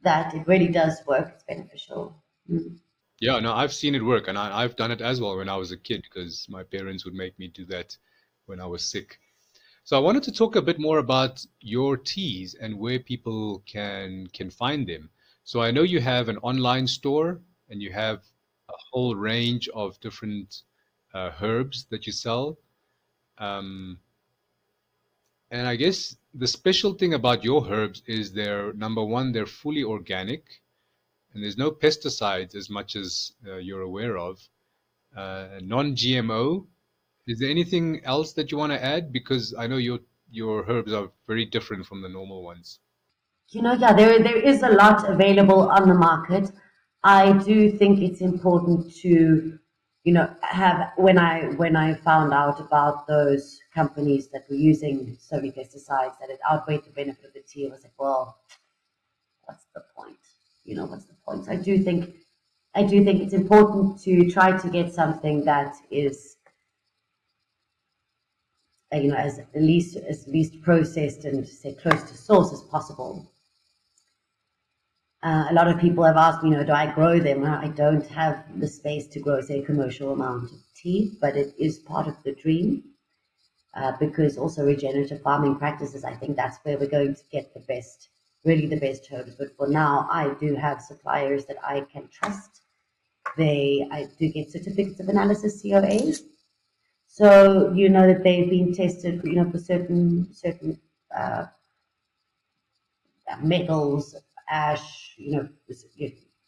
That it really does work. It's beneficial. Mm. Yeah, no, I've seen it work, and I've done it as well when I was a kid because my parents would make me do that when I was sick. So I wanted to talk a bit more about your teas and where people can find them. So I know you have an online store and you have a whole range of different herbs that you sell. Um, and I guess the special thing about your herbs is they're number one, they're fully organic and there's no pesticides as much as you're aware of. Non-GMO. Is there anything else that you want to add? Because I know your herbs are very different from the normal ones. Yeah, there is a lot available on the market. I do think it's important to, have when I found out about those companies that were using so many pesticides that it outweighed the benefit of the tea. I was like, well, what's the point? What's the point? So I do think it's important to try to get something that is as least processed and say close to source as possible. A lot of people have asked me, do I grow them? I don't have the space to grow, say, a commercial amount of tea, but it is part of the dream. Because also regenerative farming practices, I think that's where we're going to get the best, really the best herbs. But for now, I do have suppliers that I can trust. I do get certificates of analysis, COAs, so you know that they've been tested, for certain uh, metals, ash,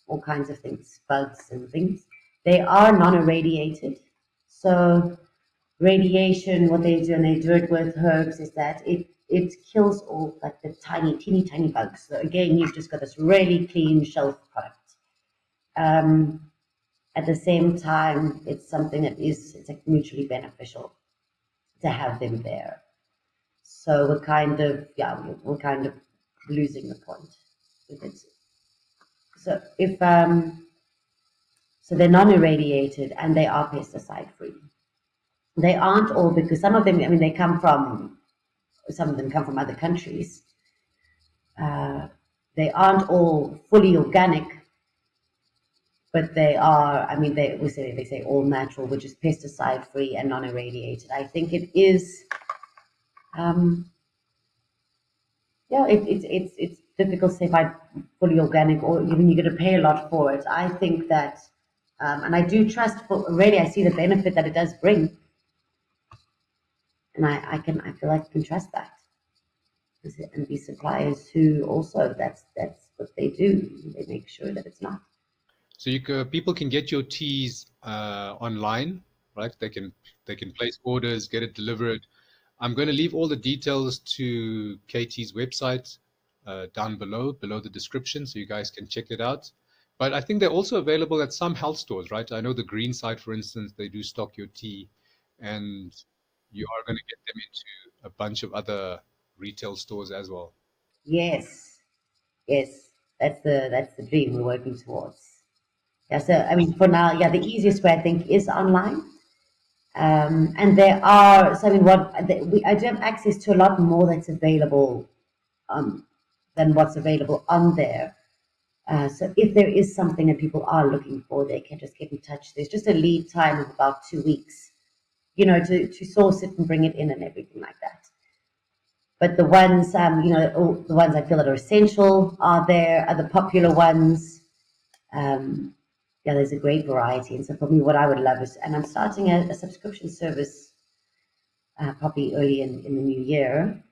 all kinds of things, bugs and things. They are non-irradiated, so radiation, what they do, and they do it with herbs, is that it kills all like the tiny, teeny, tiny bugs. So again, you've just got this really clean shelf product. At the same time, it's something that it's like mutually beneficial to have them there. So we're kind of losing the point with it. So if so they're non-irradiated and they are pesticide free. They aren't all, because some of them, I mean, some of them come from other countries. Uh, they aren't all fully organic, but they are. I mean, they say all natural, which is pesticide free and non-irradiated. I think it is. Um, it's difficult to say if I'm fully organic or even you're going to pay a lot for it. I think that, and I do trust. Really, I see the benefit that it does bring, and I feel like I can trust that. And these suppliers who also that's what they do. They make sure that it's not. So people can get your teas online, right? They can place orders, get it delivered. I'm going to leave all the details to Caiti's website down below the description, so you guys can check it out. But I think they're also available at some health stores, right? I know the Green Side, for instance, they do stock your tea, and you are going to get them into a bunch of other retail stores as well. Yes, yes, that's the dream we're working towards. Yeah, so I mean, for now, yeah, the easiest way I think is online. And there are, so I mean, I do have access to a lot more that's available um, than what's available on there. So if there is something that people are looking for, they can just get in touch. There's just a lead time of about 2 weeks, to source it and bring it in and everything like that. But the ones, the ones I feel that are essential are there, are the popular ones. Um, yeah, there's a great variety. And so for me, what I would love is, and I'm starting a subscription service probably early in the new year,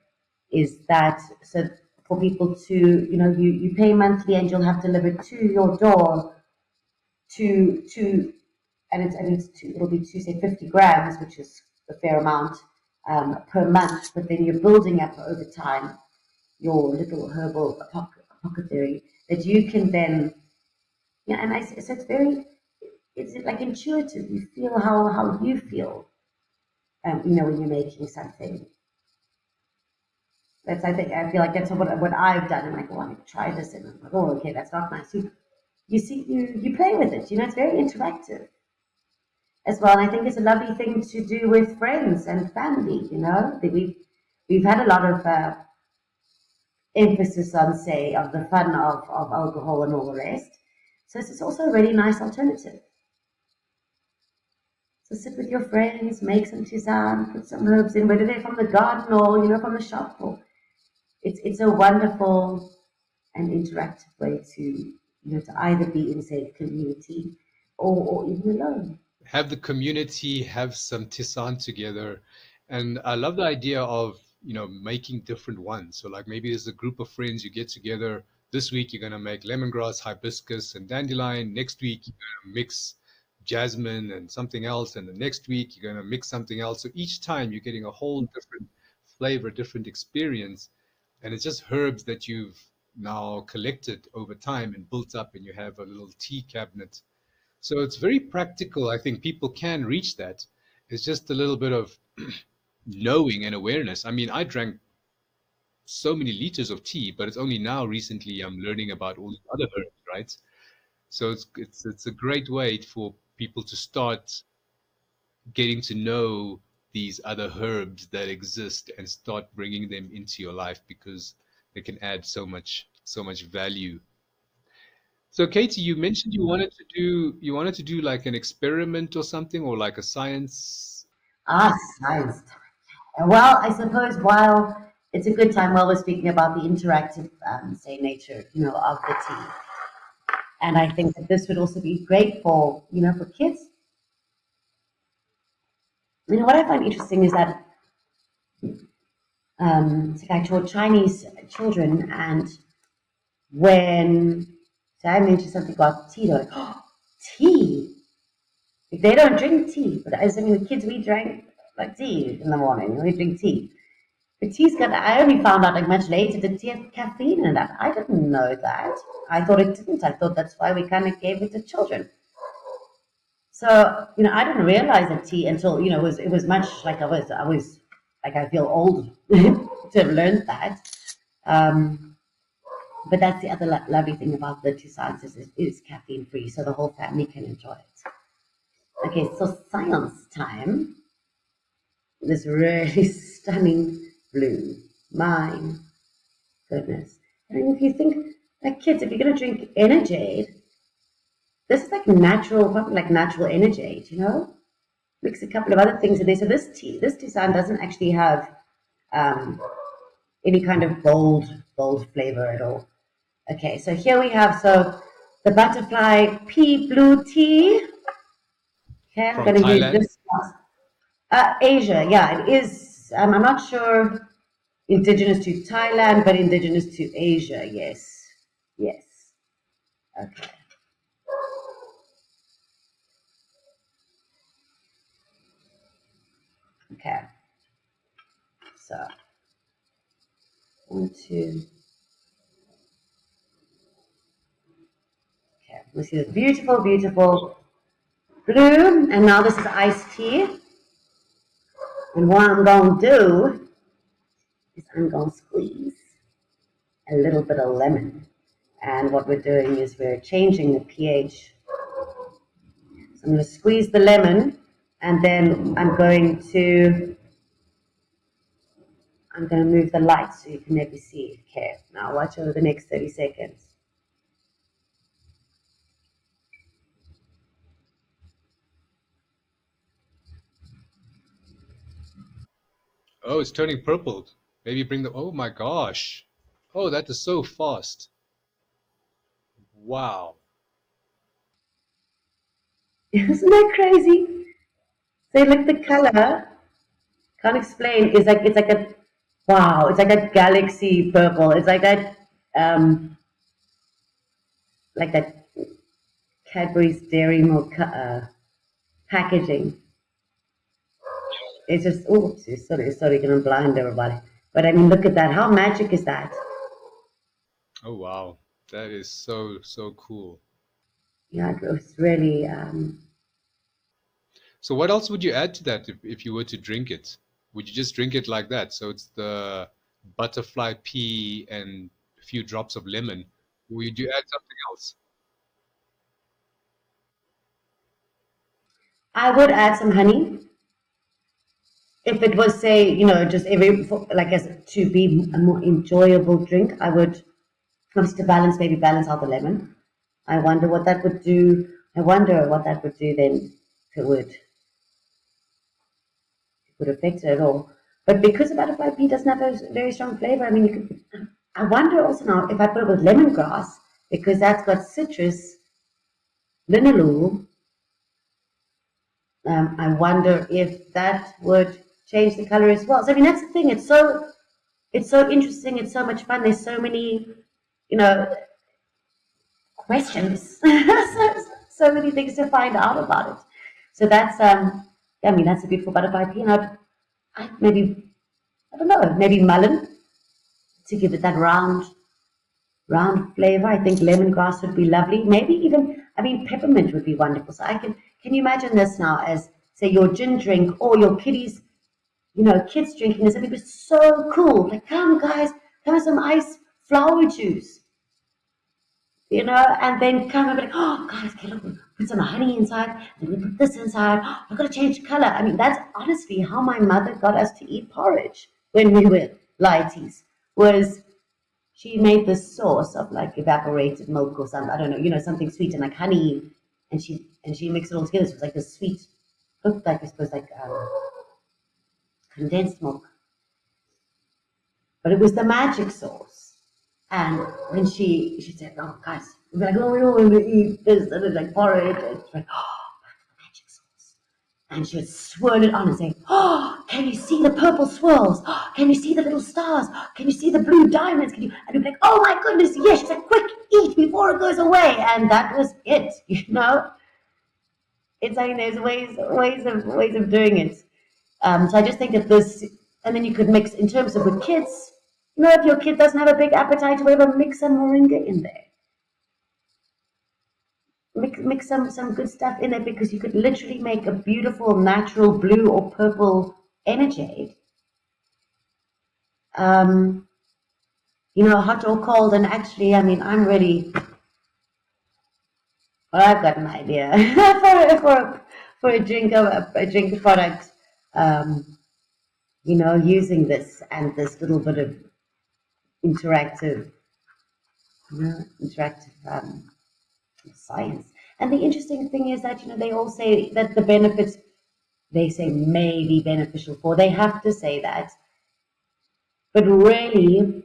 is that so for people to, you pay monthly and you'll have delivered to your door to it'll be to say 50 grams, which is a fair amount per month, but then you're building up over time your little herbal apothecary that you can then, yeah, and so it's like intuitive. You feel how you feel, when you're making something. I feel like that's what I've done. I'm like, oh, I try this, and I'm like, oh, okay, that's not nice. You play with it. It's very interactive as well. And I think it's a lovely thing to do with friends and family. That we've had a lot of emphasis on, say, of the fun of alcohol and all the rest. So this is also a really nice alternative. So sit with your friends, make some tisane, put some herbs in, whether they're from the garden or from the shop. Or it's a wonderful and interactive way to either be in, say, community or even alone. Have the community have some Tisane together. And I love the idea of, making different ones. So like maybe there's a group of friends you get together. This week you're going to make lemongrass, hibiscus, and dandelion. Next week you're going to mix jasmine and something else. And the next week you're going to mix something else. So each time you're getting a whole different flavor, different experience. And it's just herbs that you've now collected over time and built up, and you have a little tea cabinet. So it's very practical. I think people can reach that. It's just a little bit of knowing and awareness. I mean, I drank so many liters of tea, but it's only now recently I'm learning about all these other herbs, right? So it's a great way for people to start getting to know these other herbs that exist and start bringing them into your life because they can add so much value. So Katie, you mentioned you wanted to do like an experiment or something or like a science. Ah, science. Well, I suppose while it's a good time while we're speaking about the interactive, say, nature, of the tea, and I think that this would also be great for, for kids. What I find interesting is that it's like I taught Chinese children, and when say I mentioned something about tea, they're like, oh, tea. Like, they don't drink tea, but as I mean, the kids we drank like tea in the morning. We drink tea. But tea's got. I only found out like much later that tea has caffeine in that. I didn't know that. I thought it didn't. I thought that's why we kind of gave it to children. So I didn't realize that tea until it was much like I was like I feel old to have learned that. Um, but that's the other lovely thing about the two sciences is it is caffeine free, so the whole family can enjoy it. Okay, so science time. This really stunning blue. My goodness. I mean, if you think, like kids, if you're going to drink energy, this is like natural, probably like natural energy. Mix a couple of other things in there. So this Tisane doesn't actually have um, any kind of bold flavor at all. Okay, so here we have, so the butterfly pea blue tea. Okay, I'm From going to use Thailand. this. Asia, yeah, it is. I'm not sure indigenous to Thailand, but indigenous to Asia, yes. Yes. Okay. Okay. So, one, two. Okay. We see this beautiful, beautiful blue. And now this is iced tea. And what I'm going to do is I'm going to squeeze a little bit of lemon. And what we're doing is we're changing the pH. So I'm going to squeeze the lemon, and then I'm going to move the light so you can maybe see. Okay, now watch over the next 30 seconds. Oh, it's turning purple. Maybe bring the. Oh my gosh. Oh, that is so fast. Wow. Isn't that crazy? So look, the color, can't explain, it's like a, wow, it's like a galaxy purple. It's um, like that Cadbury's Dairy Milk packaging. It's just, oh, sorry, gonna blind everybody. But I mean, look at that. How magic is that? Oh wow. That is so cool. Yeah, it was really, So what else would you add to that if you were to drink it? Would you just drink it like that? So it's the butterfly pea and a few drops of lemon. Would you add something else? I would add some honey. If it was, say, just like as to be a more enjoyable drink, I would obviously to maybe balance out the lemon. I wonder what that would do. I wonder what that would do then if it would affect it at all. But because the butterfly pea doesn't have a very strong flavor, I mean, you could. I wonder also now if I put it with lemongrass because that's got citrus, linalool. I wonder if that would change the color as well. So I mean, that's the thing. It's so interesting. It's so much fun. There's so many, you know, questions. So many things to find out about it. So that's yeah, I mean, that's a beautiful butterfly pea. And I maybe I don't know, maybe mullein to give it that round flavor. I think lemongrass would be lovely. Maybe even, I mean, peppermint would be wonderful. So can you imagine this now as, say, your gin drink or your kids drinking this? It would be so cool. Like, come guys, come have some ice flower juice. and then come and be like, oh, guys, okay, look, we put some honey inside, and we put this inside. Oh, we've got to change the color. I mean, that's honestly how my mother got us to eat porridge when we were lighties, was she made this sauce of like evaporated milk or something, I don't know, something sweet and like honey, and she mixed it all together. So it was like this sweet, looked like, I suppose, like condensed milk, but it was the magic sauce. And when she said, "Oh, guys," we'd be like, "Oh, we're going to eat this," and it's like porridge, and it's like, "Oh, the magic sauce." And she would swirl it on and say, "Oh, can you see the purple swirls? Oh, can you see the little stars? Can you see the blue diamonds? Can you?" And we'd be like, "Oh my goodness, yes!" She's like, "Quick, eat before it goes away." And that was it. It's like there's ways of doing it. So I just think that this, and then you could mix in terms of with kids. If your kid doesn't have a big appetite or whatever, mix some moringa in there. Mix some good stuff in there, because you could literally make a beautiful natural blue or purple energy. Hot or cold. And actually, I mean, I've got an idea for a drink product. Using this and this little bit of interactive, science. And the interesting thing is that they all say that the benefits, they say, may be beneficial for. They have to say that, but really,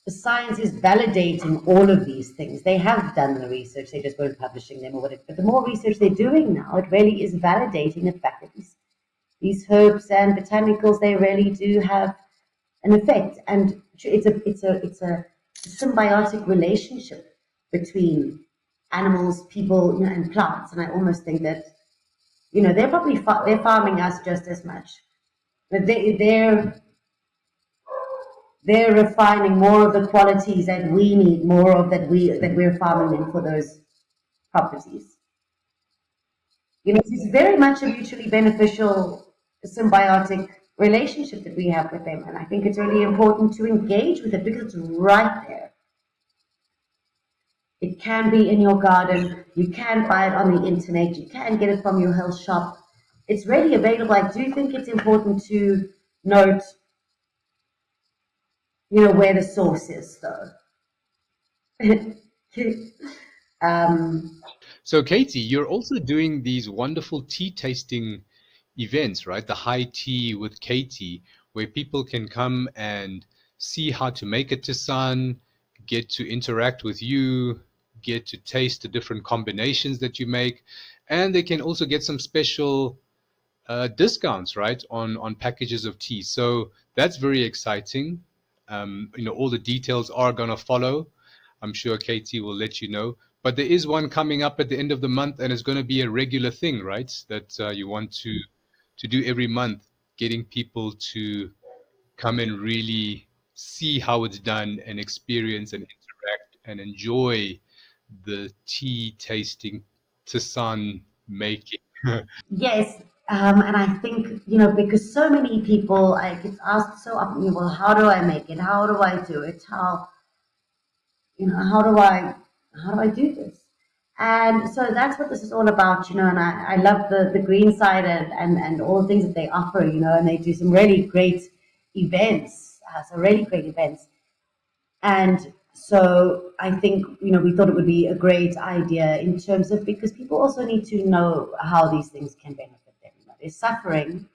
the science is validating all of these things. They have done the research; they just weren't publishing them or whatever. But the more research they're doing now, it really is validating the fact that these herbs and botanicals, they really do have an effect, and it's a symbiotic relationship between animals, people, and plants. And I almost think that they're probably they're farming us just as much, but they're refining more of the qualities that we need, more of that we're farming them for those properties. It's very much a mutually beneficial, symbiotic relationship that we have with them. And I think it's really important to engage with it because it's right there. It can be in your garden. You can buy it on the internet. You can get it from your health shop. It's ready available. I do think it's important to note, where the source is, though. um, So, Katie, you're also doing these wonderful tea tasting events, right? The high tea with Katie, where people can come and see how to make a tisane, get to interact with you, get to taste the different combinations that you make, and they can also get some special discounts, right, on packages of tea. So that's very exciting. All the details are going to follow. I'm sure Katie will let you know. But there is one coming up at the end of the month, and it's going to be a regular thing, right? That you want to do every month, getting people to come and really see how it's done and experience and interact and enjoy the tea tasting, tisane making. yes, and I think, because so many people, I get asked so often, well, how do I make it? How do I do it? How do I do this? And so that's what this is all about, and I love the green side and all the things that they offer, and they do some really great events, And so I think, we thought it would be a great idea in terms of, because people also need to know how these things can benefit them. They're suffering.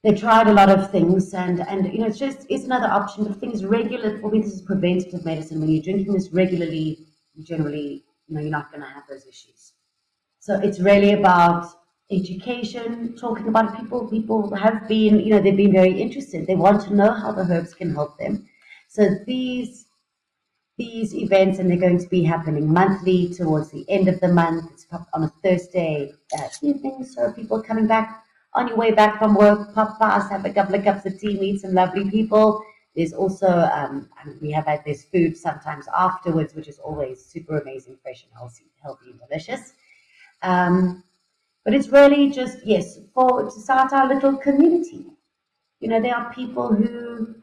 They tried a lot of things, and it's another option. But things regular, for me, this is preventative medicine. When you're drinking this regularly, generally, you're not going to have those issues. So it's really about education, talking about it. People have been, they've been very interested. They want to know how the herbs can help them. So these events, and they're going to be happening monthly towards the end of the month. It's on a Thursday evening, so people coming back on your way back from work, pop past, have a couple of cups of tea, meet some lovely people. There's also, we have had this food sometimes afterwards, which is always super amazing, fresh and healthy and delicious. But it's really just, yes, to start our little community. There are people who,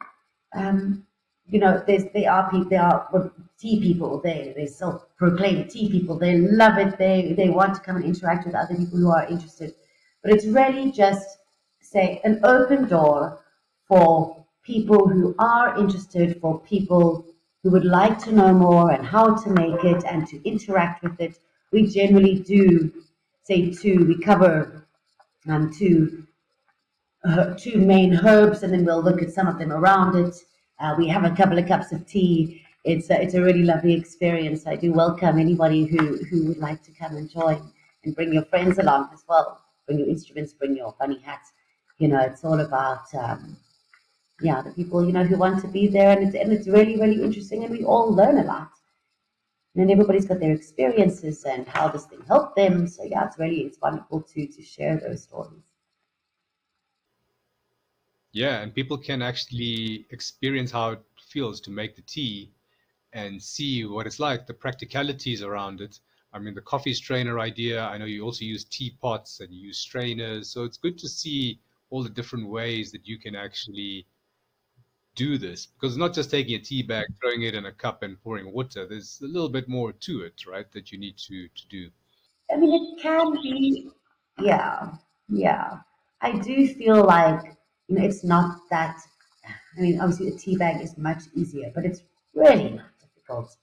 there are people, tea people. They self-proclaimed tea people. They love it. They want to come and interact with other people who are interested. But it's really just say an open door for people who are interested, for people who would like to know more and how to make it and to interact with it. We generally do say we cover two main herbs, and then we'll look at some of them around it. We have a couple of cups of tea. It's a really lovely experience. I do welcome anybody who would like to come and join, and bring your friends along as well. Bring your instruments, bring your funny hats. It's all about the people who want to be there, and it's really really interesting, and we all learn a lot. And then everybody's got their experiences and how this thing helped them. So yeah, it's wonderful to share those stories. Yeah, and people can actually experience how it feels to make the tea and see what it's like, the practicalities around it. I mean, the coffee strainer idea, I know you also use teapots and you use strainers. So it's good to see all the different ways that you can actually do this, because it's not just taking a tea bag, throwing it in a cup and pouring water. There's a little bit more to it, right, that you need to do. I mean, it can be, yeah, yeah. I do feel like, it's not that, I mean, obviously a tea bag is much easier, but it's really not difficult.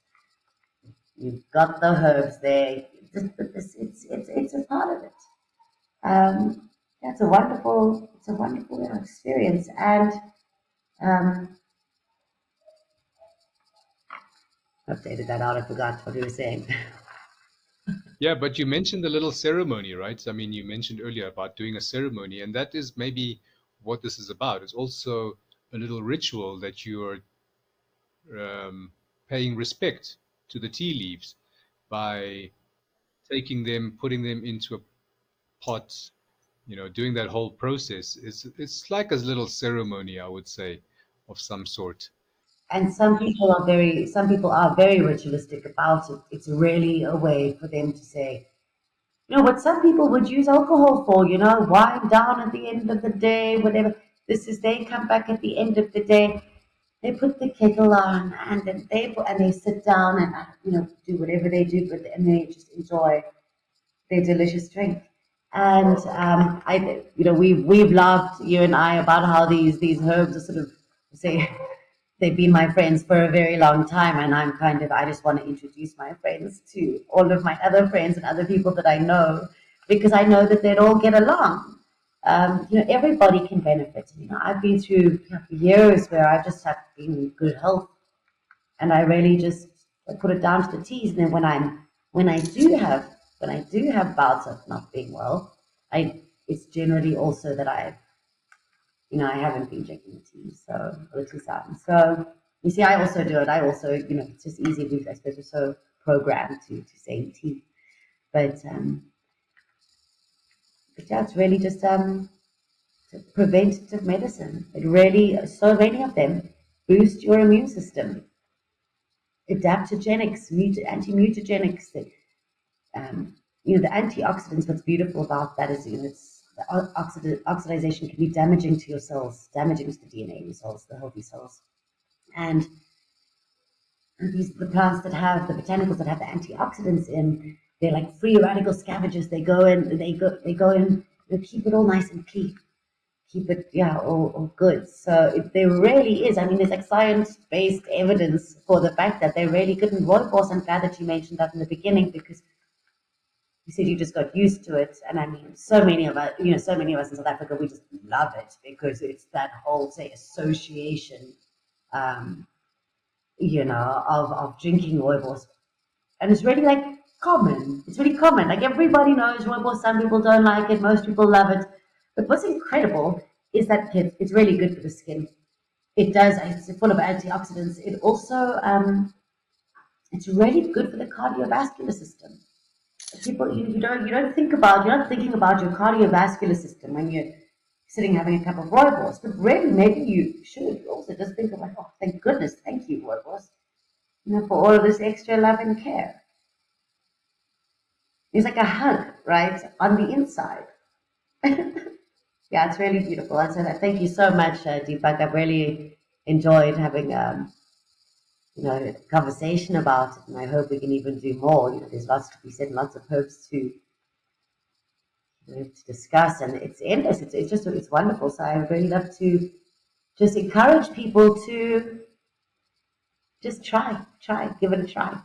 You've got the herbs there. It's a part of it. Yeah, it's a wonderful experience. And I updated that out. I forgot what we were saying. Yeah, but you mentioned the little ceremony, right? I mean, you mentioned earlier about doing a ceremony, and that is maybe what this is about. It's also a little ritual that you are paying respect to the tea leaves by taking them, putting them into a pot, doing that whole process. It's like a little ceremony, I would say, of some sort. And some people are very ritualistic about it. It's really a way for them to say, what some people would use alcohol for, wind down at the end of the day, whatever. This is they come back at the end of the day, they put the kettle on, and then they sit down and do whatever they do, and they just enjoy their delicious drink. And we've laughed, you and I, about how these herbs are sort of say they've been my friends for a very long time, and I just want to introduce my friends to all of my other friends and other people that I know, because I know that they'd all get along. Everybody can benefit. I've been through years where I just have been in good health, and I really just put it down to the teas. And then when I do have bouts of not being well, it's generally also that I haven't been drinking the tea, so or the Tisane. So you see, I also do it. I also, it's just easy because I suppose we're so programmed to say tea. But yeah, it's really just preventative medicine. It really, so many of them boost your immune system. Adaptogenics, anti-mutagenics. The antioxidants. What's beautiful about that is, it's the oxidization can be damaging to your cells, damaging to the DNA in your cells, the healthy cells. And the plants that have the botanicals that have the antioxidants in, they're like free radical scavengers. They go in, keep it all nice and clean, keep it all good. So there really is. I mean, there's like science-based evidence for the fact that they're really good. And rooibos, I'm glad that you mentioned that in the beginning, because you said you just got used to it. And I mean, so many of us in South Africa, we just love it because it's that whole, say, association, um, of drinking rooibos. And it's really like common. It's really common. Like everybody knows rooibos. Some people don't like it. Most people love it. But what's incredible is that it's really good for the skin. It does. It's full of antioxidants. It also, it's really good for the cardiovascular system. People, you don't think about, you're not thinking about your cardiovascular system when you're sitting having a cup of rooibos, but really maybe you should also just think of like, oh, thank goodness, thank you, rooibos, for all of this extra love and care. It's like a hug, right, on the inside. Yeah, it's really beautiful. And so thank you so much, Deepak. I've really enjoyed having conversation about it, and I hope we can even do more. There's lots to be said, lots of herbs to discuss, and it's endless. It's wonderful. So I would really love to just encourage people to just try, give it a try.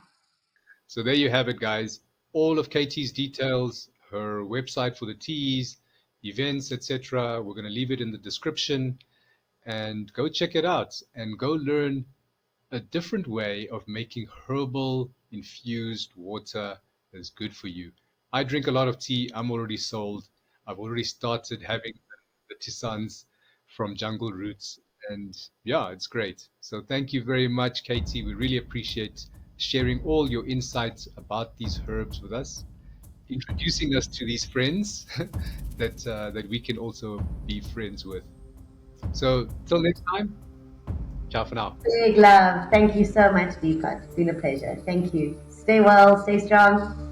So there you have it, guys. All of Katie's details, her website for the teas, events, etc. We're going to leave it in the description, and go check it out and go learn a different way of making herbal infused water that's good for you. I drink a lot of tea. I'm already sold. I've already started having the tisanes from Jungle Roots. And yeah, it's great. So thank you very much, Katie. We really appreciate sharing all your insights about these herbs with us, introducing us to these friends that we can also be friends with. So till next time, ciao for now. Big love. Thank you so much, Deepak. It's been a pleasure. Thank you. Stay well, stay strong.